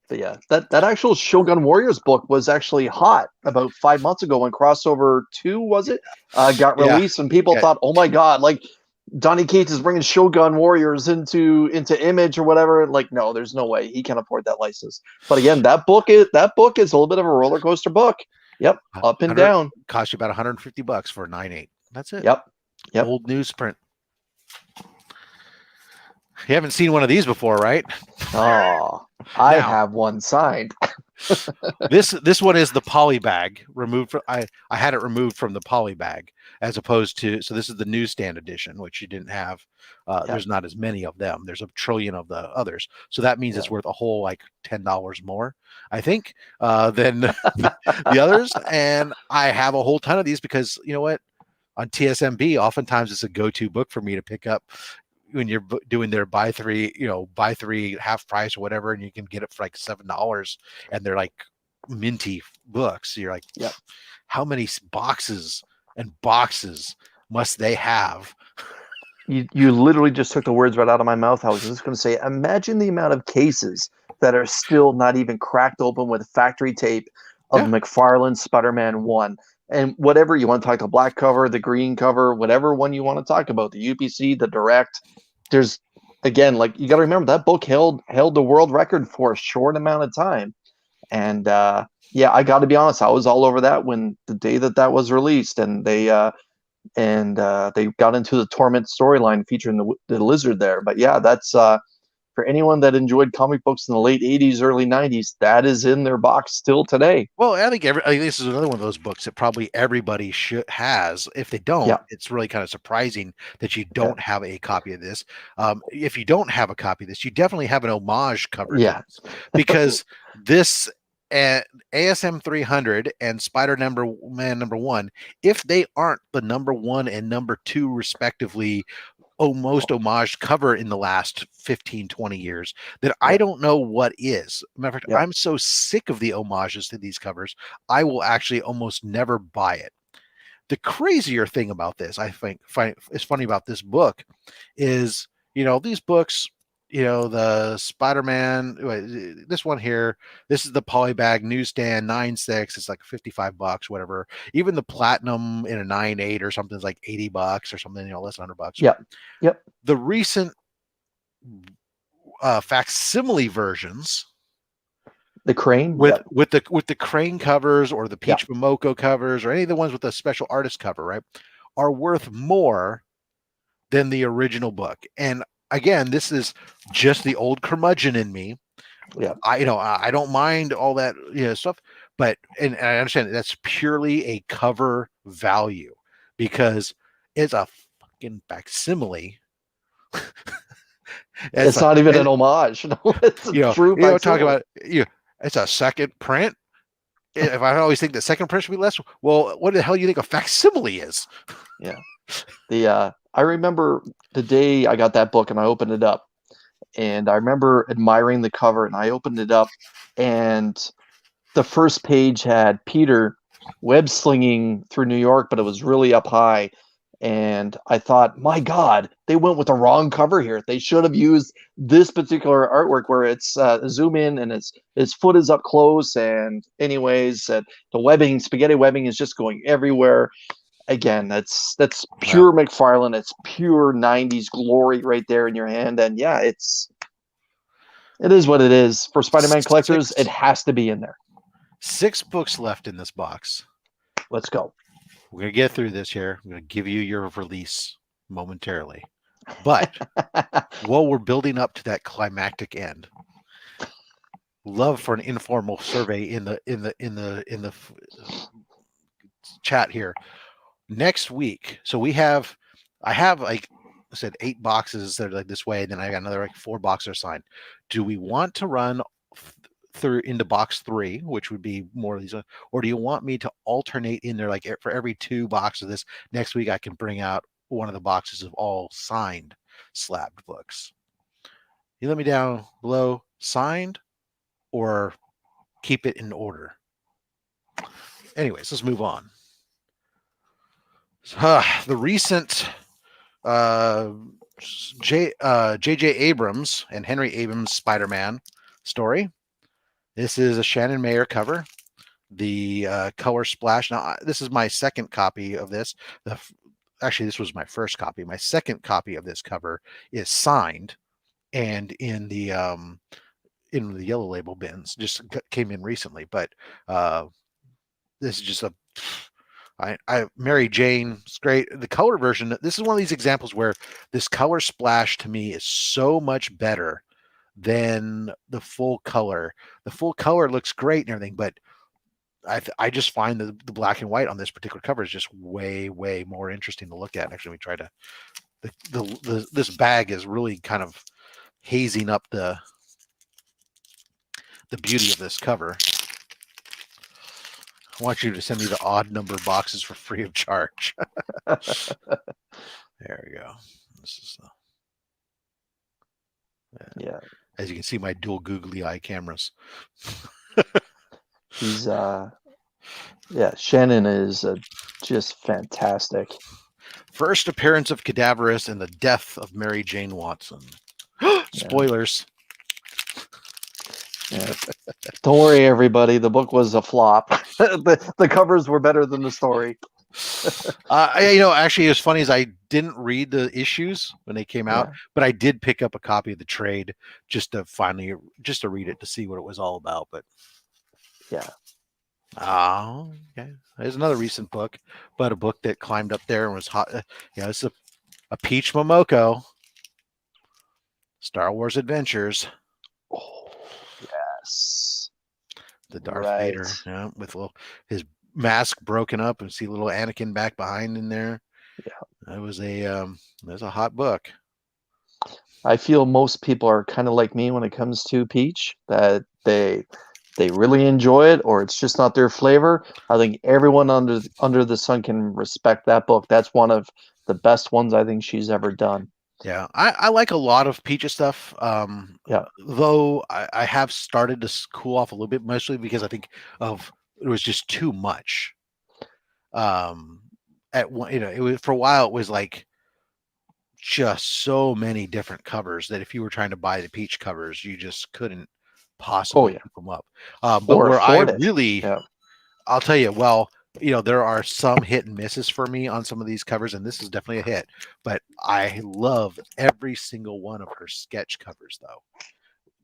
But yeah, that actual Shogun Warriors book was actually hot about 5 months ago when Crossover 2, was it, got released, and people thought, oh my god, like Donny Cates is bringing Shogun Warriors into Image or whatever. Like, no, there's no way he can afford that license. But again, that book is a little bit of a roller coaster book. Yep, up and down. Cost you about $150 for a 9.8. That's it. Yep. Old newsprint. You haven't seen one of these before, right? Oh, I have one signed. This one is the poly bag removed from. I had it removed from the poly bag as opposed to. So this is the newsstand edition, which you didn't have. There's not as many of them. There's a trillion of the others. So that means it's worth a whole like $10 more, I think, than the others. And I have a whole ton of these because you know what? On TSMB, oftentimes it's a go-to book for me to pick up when you're doing their buy three half price or whatever, and you can get it for like $7, and they're like minty books. You're like, how many boxes and boxes must they have? You literally just took the words right out of my mouth. I was just going to say, imagine the amount of cases that are still not even cracked open with factory tape of McFarlane Spider-Man 1. And whatever you want to talk, the black cover, the green cover, whatever one you want to talk about, the UPC, the direct, there's, again, like, you got to remember that book held the world record for a short amount of time. And I got to be honest, I was all over that when the day that was released, and they got into the Torment storyline featuring the lizard there. But yeah, that's for anyone that enjoyed comic books in the late 80s, early 90s, that is in their box still today. Well, I think this is another one of those books that probably everybody has. If they don't, it's really kind of surprising that you don't have a copy of this. If you don't have a copy of this, you definitely have an homage cover. Yeah. Because this ASM 300 and Spider-Man number 1, if they aren't the number 1 and number 2 respectively, most homage cover in the last 15-20 years, that I don't know what is. Matter of fact, I'm so sick of the homages to these covers, I will actually almost never buy it. The crazier thing about this, I think, is funny about this book is, these books, the Spider-Man, this one here, this is the polybag newsstand 9.6. It's like $55, whatever. Even the platinum in a 9.8 or something is like $80 or something, less than $100. Yep. The recent facsimile versions The crane, with the crane covers or the Yeah. Peach Momoko covers or any of the ones with the special artist cover, right, are worth more than the original book. And again, this is just the old curmudgeon in me. Yeah. I don't mind all that stuff, but and I understand that's purely a cover value because it's a fucking facsimile. It's not even an homage. No, it's a true talk facsimile. about it's a second print. If I always think the second print should be less, well, what the hell do you think a facsimile is? Yeah. I remember the day I got that book and I opened it up, and I remember admiring the cover, and I opened it up, and the first page had Peter web slinging through New York, but it was really up high. And I thought, my God, they went with the wrong cover here. They should have used this particular artwork where it's zoom in and his foot is up close. And anyways, the webbing, spaghetti webbing is just going everywhere. Again, that's pure McFarlane. It's pure 90s glory right there in your hand. And yeah, it is what it is. For Spider-Man collectors, it has to be in there. 6 books left in this box. Let's go. We're going to get through this here. I'm going to give you your release momentarily. But while we're building up to that climactic end, love for an informal survey in the chat here. Next week, so I have like I said 8 boxes that are like this way, and then I got another like 4 boxes signed. Do we want to run through into box 3, which would be more of these, or do you want me to alternate in there, like for every 2 boxes of this next week I can bring out one of the boxes of all signed slabbed books? You let me down below, signed or keep it in order. Anyways, let's move on. The recent J.J. Abrams and Henry Abrams Spider-Man story. This is a Shannon Mayer cover. The color splash. Now, this is my second copy of this. Actually, this was my first copy. My second copy of this cover is signed and in the yellow label bins. Just came in recently, but this is just Mary Jane. It's great. The color version. This is one of these examples where this color splash to me is so much better than the full color. The full color looks great and everything, but I just find the black and white on this particular cover is just way more interesting to look at. Actually, we try to this bag is really kind of hazing up the beauty of this cover. I want you to send me the odd number boxes for free of charge. There we go. This is yeah. As you can see, my dual googly eye cameras. He's Shannon is just fantastic. First appearance of Cadaverous and the death of Mary Jane Watson. Spoilers. Yeah. Don't worry, everybody. The book was a flop. the covers were better than the story. Actually, as funny as I didn't read the issues when they came out, but I did pick up a copy of the trade just to read it to see what it was all about. But yeah. Oh, okay. There's another recent book, but a book that climbed up there and was hot. It's a Peach Momoko, Star Wars Adventures. Oh, yes. The Darth Vader, with his mask broken up, and see little Anakin back behind in there. Yeah, it was a hot book. I feel most people are kind of like me when it comes to Peach, that they really enjoy it, or it's just not their flavor. I think everyone under the sun can respect that book. That's one of the best ones I think she's ever done. Yeah, I like a lot of Peach's stuff. Though I have started to cool off a little bit, mostly because I think it was just too much. It was for a while. It was like just so many different covers that if you were trying to buy the Peach covers, you just couldn't possibly keep them up. But where I really, I'll tell you, well, there are some hit and misses for me on some of these covers, and this is definitely a hit. But I love every single one of her sketch covers, though.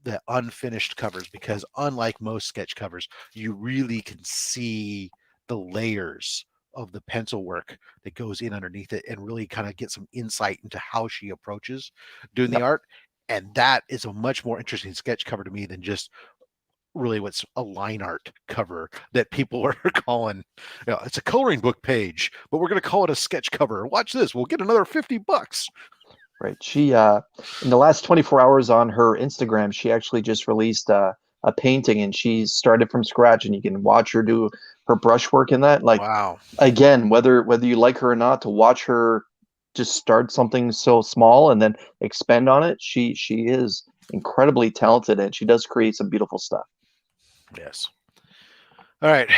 The unfinished covers, because unlike most sketch covers, you really can see the layers of the pencil work that goes in underneath it and really kind of get some insight into how she approaches doing the Yep. art. And that is a much more interesting sketch cover to me than just really what's a line art cover that people are calling, it's a coloring book page, but we're going to call it a sketch cover. Watch this. We'll get another $50. Right. She in the last 24 hours on her Instagram, she actually just released a painting, and she started from scratch, and you can watch her do her brushwork in that. Like, Wow. again, whether you like her or not, to watch her just start something so small and then expand on it, she is incredibly talented, and she does create some beautiful stuff. Yes. All right.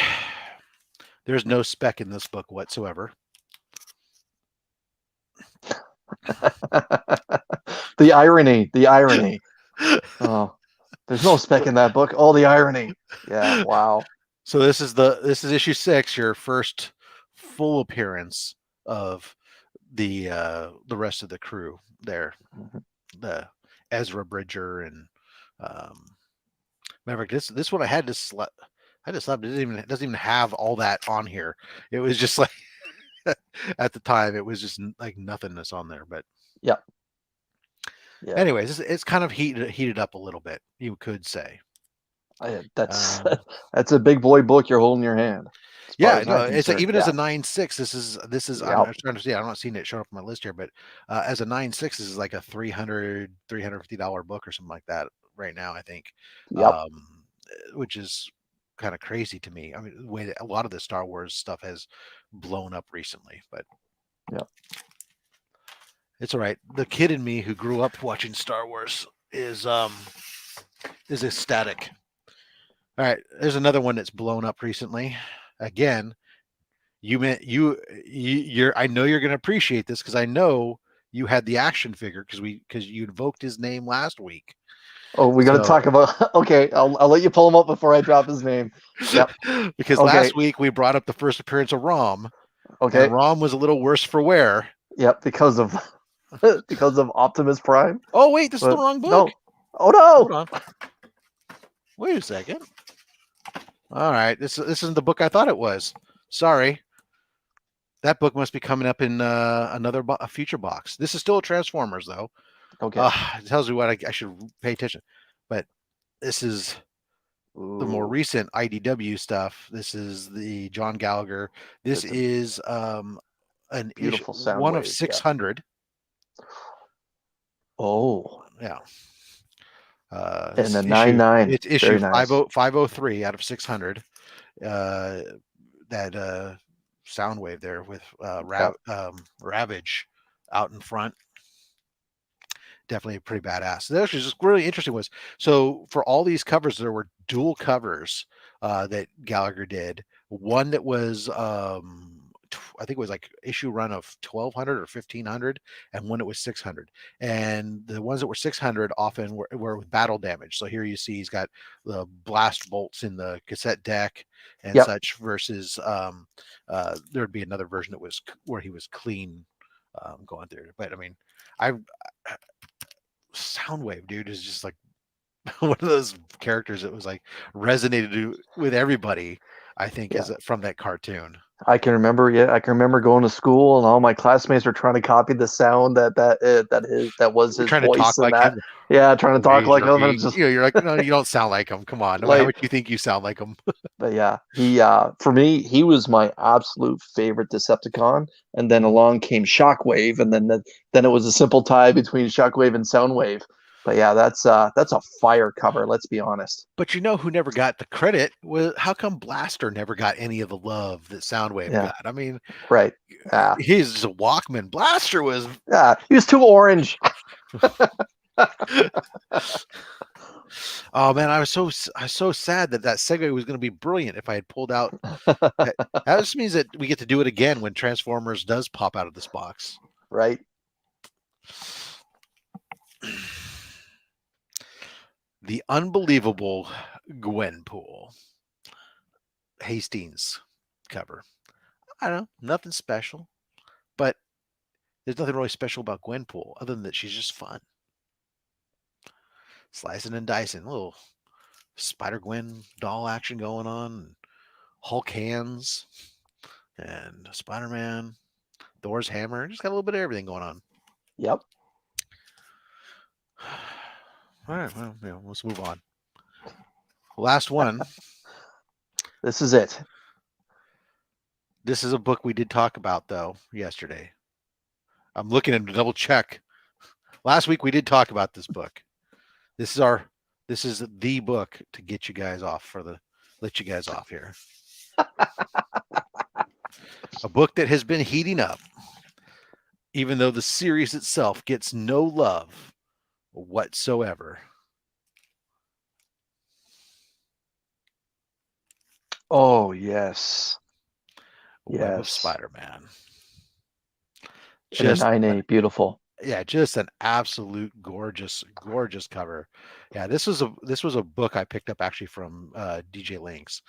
There's no spec in this book whatsoever. The irony. Oh, there's no spec in that book. All the irony. Yeah. Wow. So this is issue 6, your first full appearance of the rest of the crew there. Mhm. The Ezra Bridger and matter of fact, this one I had to slap. It doesn't even have all that on here. It was just like at the time it was just like nothingness on there. But Yeah. Yeah. anyways, it's kind of heated up a little bit, you could say. That's that's a big boy book you're holding in your hand. As far Yeah, as no, I'm it's concerned. even Yeah. as a 9.6. This is. I'm Yep. trying to see. I'm not seeing it show up on my list here, but as a 9.6, this is like a $350 book or something like that right now. I think, Yep. which is kind of crazy to me. I mean, the way that a lot of the Star Wars stuff has blown up recently, but Yep. it's all right. The kid in me who grew up watching Star Wars is ecstatic. All right, there's another one that's blown up recently. Again, you're. I know you're going to appreciate this because I know you had the action figure because you invoked his name last week. Oh, we got to So talk about. Okay, I'll let you pull him up before I drop his name. Yep. because Okay. last week we brought up the first appearance of Rom, Okay. and Rom was a little worse for wear. Yep. Because of because of Optimus Prime. Oh wait, this is the But wrong book. no. Oh Hold no. on. Wait a second. All right, this isn't the book I thought it was. Sorry. That book must be coming up in a future box. This is still Transformers, though. Okay. It tells me what I should pay attention. But this is the more Ooh, recent IDW stuff. This is the John Gallagher. This it's a is an issue beautiful sound one of wave. Yeah. 600. Oh, Yeah. and This the issue 9-9. it's issue Very nice. 503 out of 600. That Soundwave there with Yep. Ravage out in front. Definitely pretty badass. That was just really interesting was, so for all these covers, there were dual covers that Gallagher did. One that was I think it was like issue run of 1200 or 1500, and one that was 600. And the ones that were 600 often were with battle damage. So here you see he's got the blast bolts in the cassette deck and Yep. such, versus there'd be another version that was where he was clean going through. But I mean, I Soundwave, dude, is just like one of those characters that was like resonated with everybody. I think Yeah. is from that cartoon. I can remember. Yeah, I can remember going to school, and all my classmates were trying to copy the sound that was We're his trying to voice, talk and like that. him. Yeah, trying to talk like him, and it's just You're like, no, you don't sound like him. Come on, no matter how like. much you think you sound like him. But yeah, he for me, he was my absolute favorite Decepticon. And then Mhm. along came Shockwave, and then it was a simple tie between Shockwave and Soundwave. But yeah, that's a fire cover. Let's be honest. But you know who never got the credit was, how come Blaster never got any of the love that Soundwave Yeah, got? I mean, right. Yeah, he's a Walkman. Blaster was. yeah. He was too orange. Oh man, I was so sad that segue was going to be brilliant if I had pulled out. That just means that we get to do it again when Transformers does pop out of this box. Right. The unbelievable Gwenpool Hastings cover. I don't know, nothing special, but there's nothing really special about Gwenpool other than that she's just fun. Slicing and dicing, a little Spider Gwen doll action going on, Hulk hands, and Spider Man, Thor's hammer. Just got a little bit of everything going on. Yep. All right, well, let's move on. Last one. This is it. This is a book we did talk about though yesterday. I'm looking to double check. Last week we did talk about this book. This is the book to get you guys off let you guys off here. A book that has been heating up, even though the series itself gets no love whatsoever. Oh, yes. Web of Yes. Spider-Man. Just 9A, beautiful. Yeah, just an absolute gorgeous cover. Yeah, this was a book I picked up actually from DJ Links.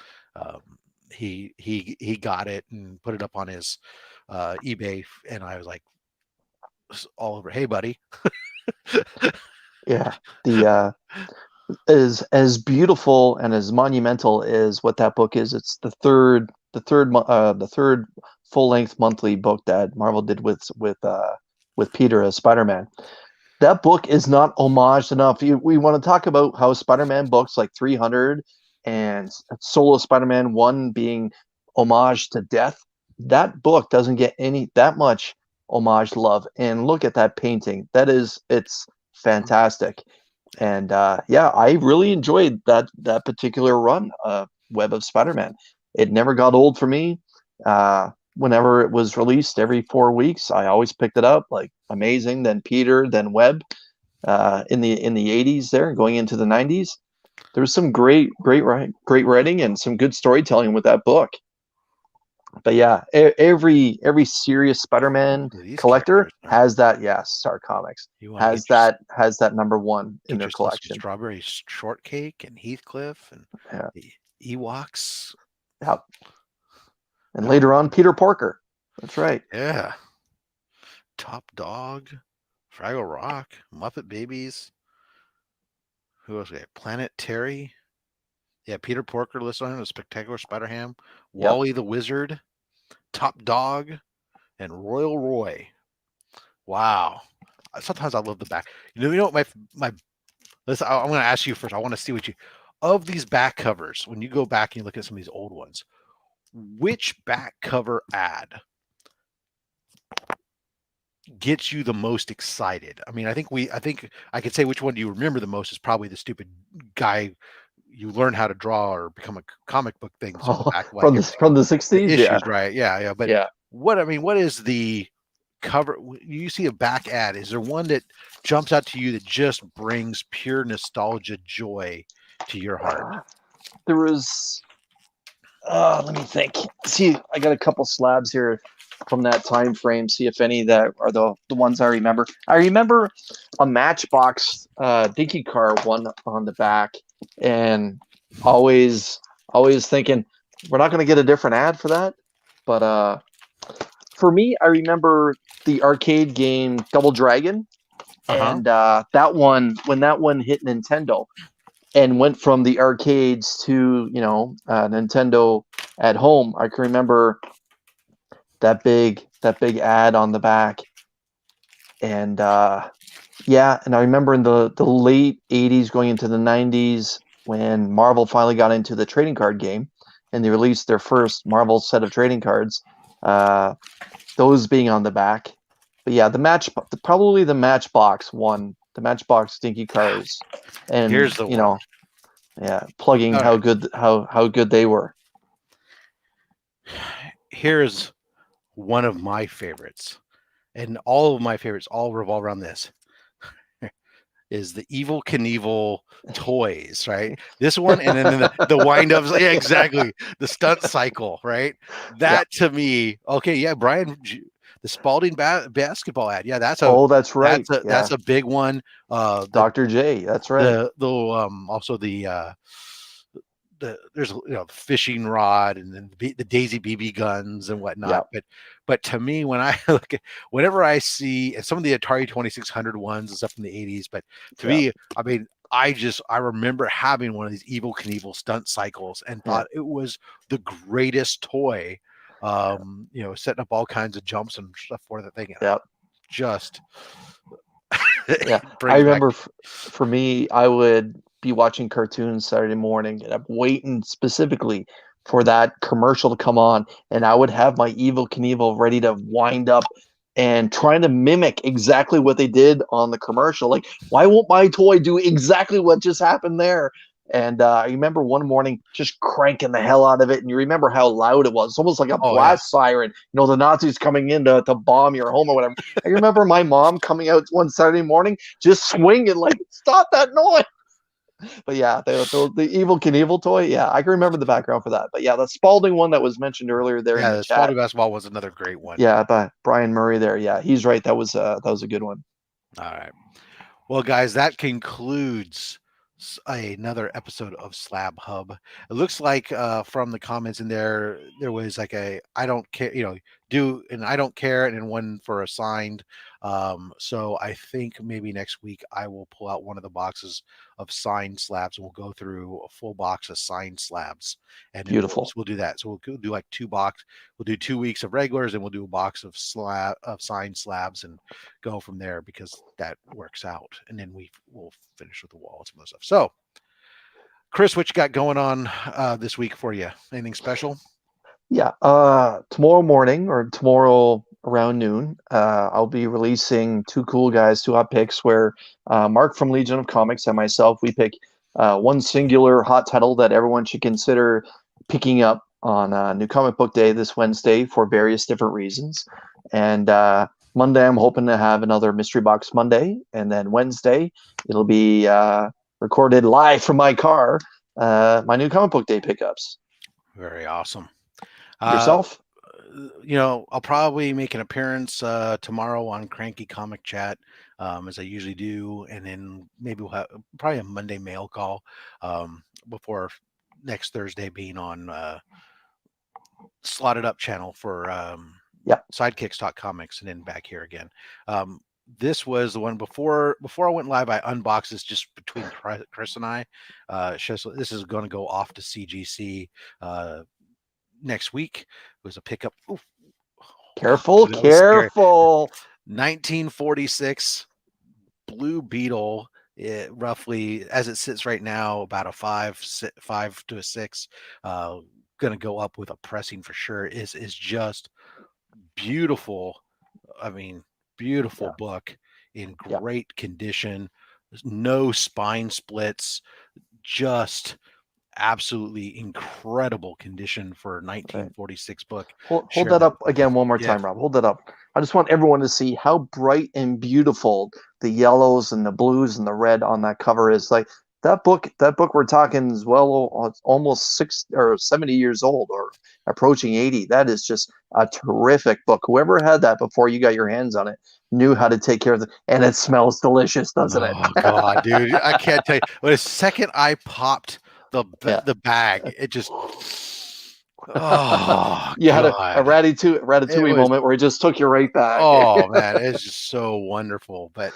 He got it and put it up on his eBay, and I was like all over. Hey, buddy. Yeah, the as beautiful and as monumental as what that book is. It's the third full length monthly book that Marvel did with Peter as Spider-Man. That book is not homaged enough. We want to talk about how Spider-Man books like 300 and Solo Spider-Man 1 being homage to death. That book doesn't get that much homage love. And look at that painting. It's fantastic. And yeah, I really enjoyed that particular run, Web of Spider-Man. It never got old for me. Whenever it was released every 4 weeks, I always picked it up. Like Amazing, then Peter, then Web. In the 80s, there going into the 90s, there was some great writing and some good storytelling with that book. But yeah, every serious Spider-Man collector has that. Yeah, Star Comics has that number one in their collection. Strawberry Shortcake and Heathcliff and the Ewoks. Yep. And later on, Peter Porker. That's right. Yeah. Top Dog, Fraggle Rock, Muppet Babies. Who else? Planet Terry. Yeah, Peter Porker listed on it, Spectacular Spider-Ham, Wally the Wizard, Top Dog, and Royal Roy. Wow. Sometimes I love the back. You know what my listen, I'm going to ask you first. I want to see what you of these back covers. When you go back and you look at some of these old ones, which back cover ad gets you the most excited? I mean, I think I could say which one do you remember the most is probably the stupid guy you learn how to draw or become a comic book thing from the 60s issues, right? Yeah. But what is the cover? You see a back ad, is there one that jumps out to you that just brings pure nostalgia joy to your heart? There was let me think. See, I got a couple slabs here from that time frame. See if any that are the ones I remember. I remember a Matchbox Dinky Car one on the back, and always thinking we're not going to get a different ad for that. But for me, I remember the arcade game Double Dragon, and that one, when that one hit Nintendo and went from the arcades to Nintendo at home, I can remember that big ad on the back. And and I remember in the late 80s going into the 90s when Marvel finally got into the trading card game and they released their first Marvel set of trading cards, those being on the back. But yeah, probably the Matchbox one, the Matchbox Dinky Cars. And here's the one. Plugging how good they were. Here's one of my favorites, and all of my favorites all revolve around this. Is the Evel Knievel toys, right? This one, and then the wind-ups. Yeah, exactly. The stunt cycle, right? That to me, okay, yeah, Brian, the Spalding basketball ad. Yeah, that's right. That's a big one. Dr. J, that's right. Also the there's the fishing rod and then the Daisy BB guns and whatnot. Yeah. But to me, when I look at whenever I see some of the Atari 2600 ones and stuff from the 80s, but to me, I mean, I remember having one of these Evel Knievel stunt cycles and thought it was the greatest toy. Setting up all kinds of jumps and stuff for the thing. Yeah. Just Yeah. I remember for me, I would be watching cartoons Saturday morning and I'm waiting specifically for that commercial to come on, and I would have my Evel Knievel ready to wind up and trying to mimic exactly what they did on the commercial. Like, why won't my toy do exactly what just happened there? And I remember one morning just cranking the hell out of it, and you remember how loud it was. It's almost like a blast siren. The Nazis coming in to bomb your home or whatever. I remember my mom coming out one Saturday morning just swinging like, stop that noise. But yeah, the Evel Knievel toy. Yeah, I can remember the background for that. But yeah, the Spalding one that was mentioned earlier there in the chat. Spalding basketball was another great one. Yeah, by Brian Murray there. Yeah, he's right. That was a good one. All right. Well, guys, that concludes another episode of Slab Hub. It looks like from the comments in there was like a I don't care, do and I don't care, and then one for assigned. So I think maybe next week I will pull out one of the boxes of signed slabs and we'll go through a full box of signed slabs. And beautiful. We'll do that. So we'll do like 2 box. We'll do 2 weeks of regulars and we'll do a box of signed slabs and go from there because that works out. And then we'll finish with the wall and some other stuff. So, Chris, what you got going on this week for you? Anything special? Yeah. Tomorrow morning or tomorrow around noon, I'll be releasing 2 cool guys, 2 hot picks where Mark from Legion of Comics and myself, we pick one singular hot title that everyone should consider picking up on New Comic Book Day this Wednesday for various different reasons. And Monday, I'm hoping to have another Mystery Box Monday. And then Wednesday, it'll be recorded live from my car, my New Comic Book Day pickups. Very awesome. Yourself? I'll probably make an appearance tomorrow on Cranky Comic Chat, as I usually do, and then maybe we'll have probably a Monday mail call before next Thursday being on Slotted Up channel for Sidekicks Talk Comics, and then back here again. This was the one before I went live. I unboxed this just between Chris and I. This is going to go off to CGC next week. It was a pickup. Ooh. Careful. 1946 Blue Beetle. Roughly as it sits right now, about a 5 to a 6. Going to go up with a pressing for sure. Is just beautiful. I mean, beautiful book in great condition. There's no spine splits. Just absolutely incredible condition for a 1946 book. Hold that up again one more time, Rob. Hold that up. I just want everyone to see how bright and beautiful the yellows and the blues and the red on that cover is. Like that book we're talking is almost 60 or 70 years old or approaching 80. That is just a terrific book. Whoever had that before you got your hands on it knew how to take care of it, and it smells delicious, doesn't it? Oh God, dude, I can't tell you. But the second I popped the bag, it just you had a Ratatouille moment where it just took you right back. Oh man, it's just so wonderful. But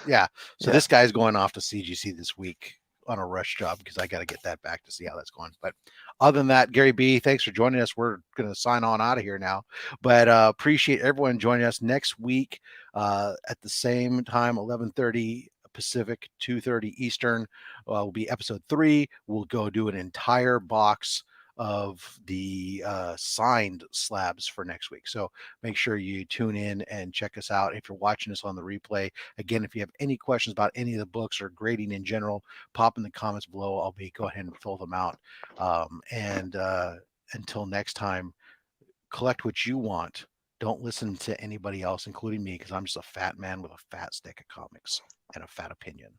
so this guy's going off to CGC this week on a rush job because I got to get that back to see how that's going. But other than that, Gary B, thanks for joining us. We're going to sign on out of here now, but appreciate everyone joining us next week at the same time, 11:30 Pacific, 2:30 Eastern. Will be episode 3. We'll go do an entire box of the signed slabs for next week. So make sure you tune in and check us out. If you're watching us on the replay, again, if you have any questions about any of the books or grading in general, pop in the comments below. I'll go ahead and fill them out. And until next time, collect what you want. Don't listen to anybody else, including me, because I'm just a fat man with a fat stick of comics and a fat opinion.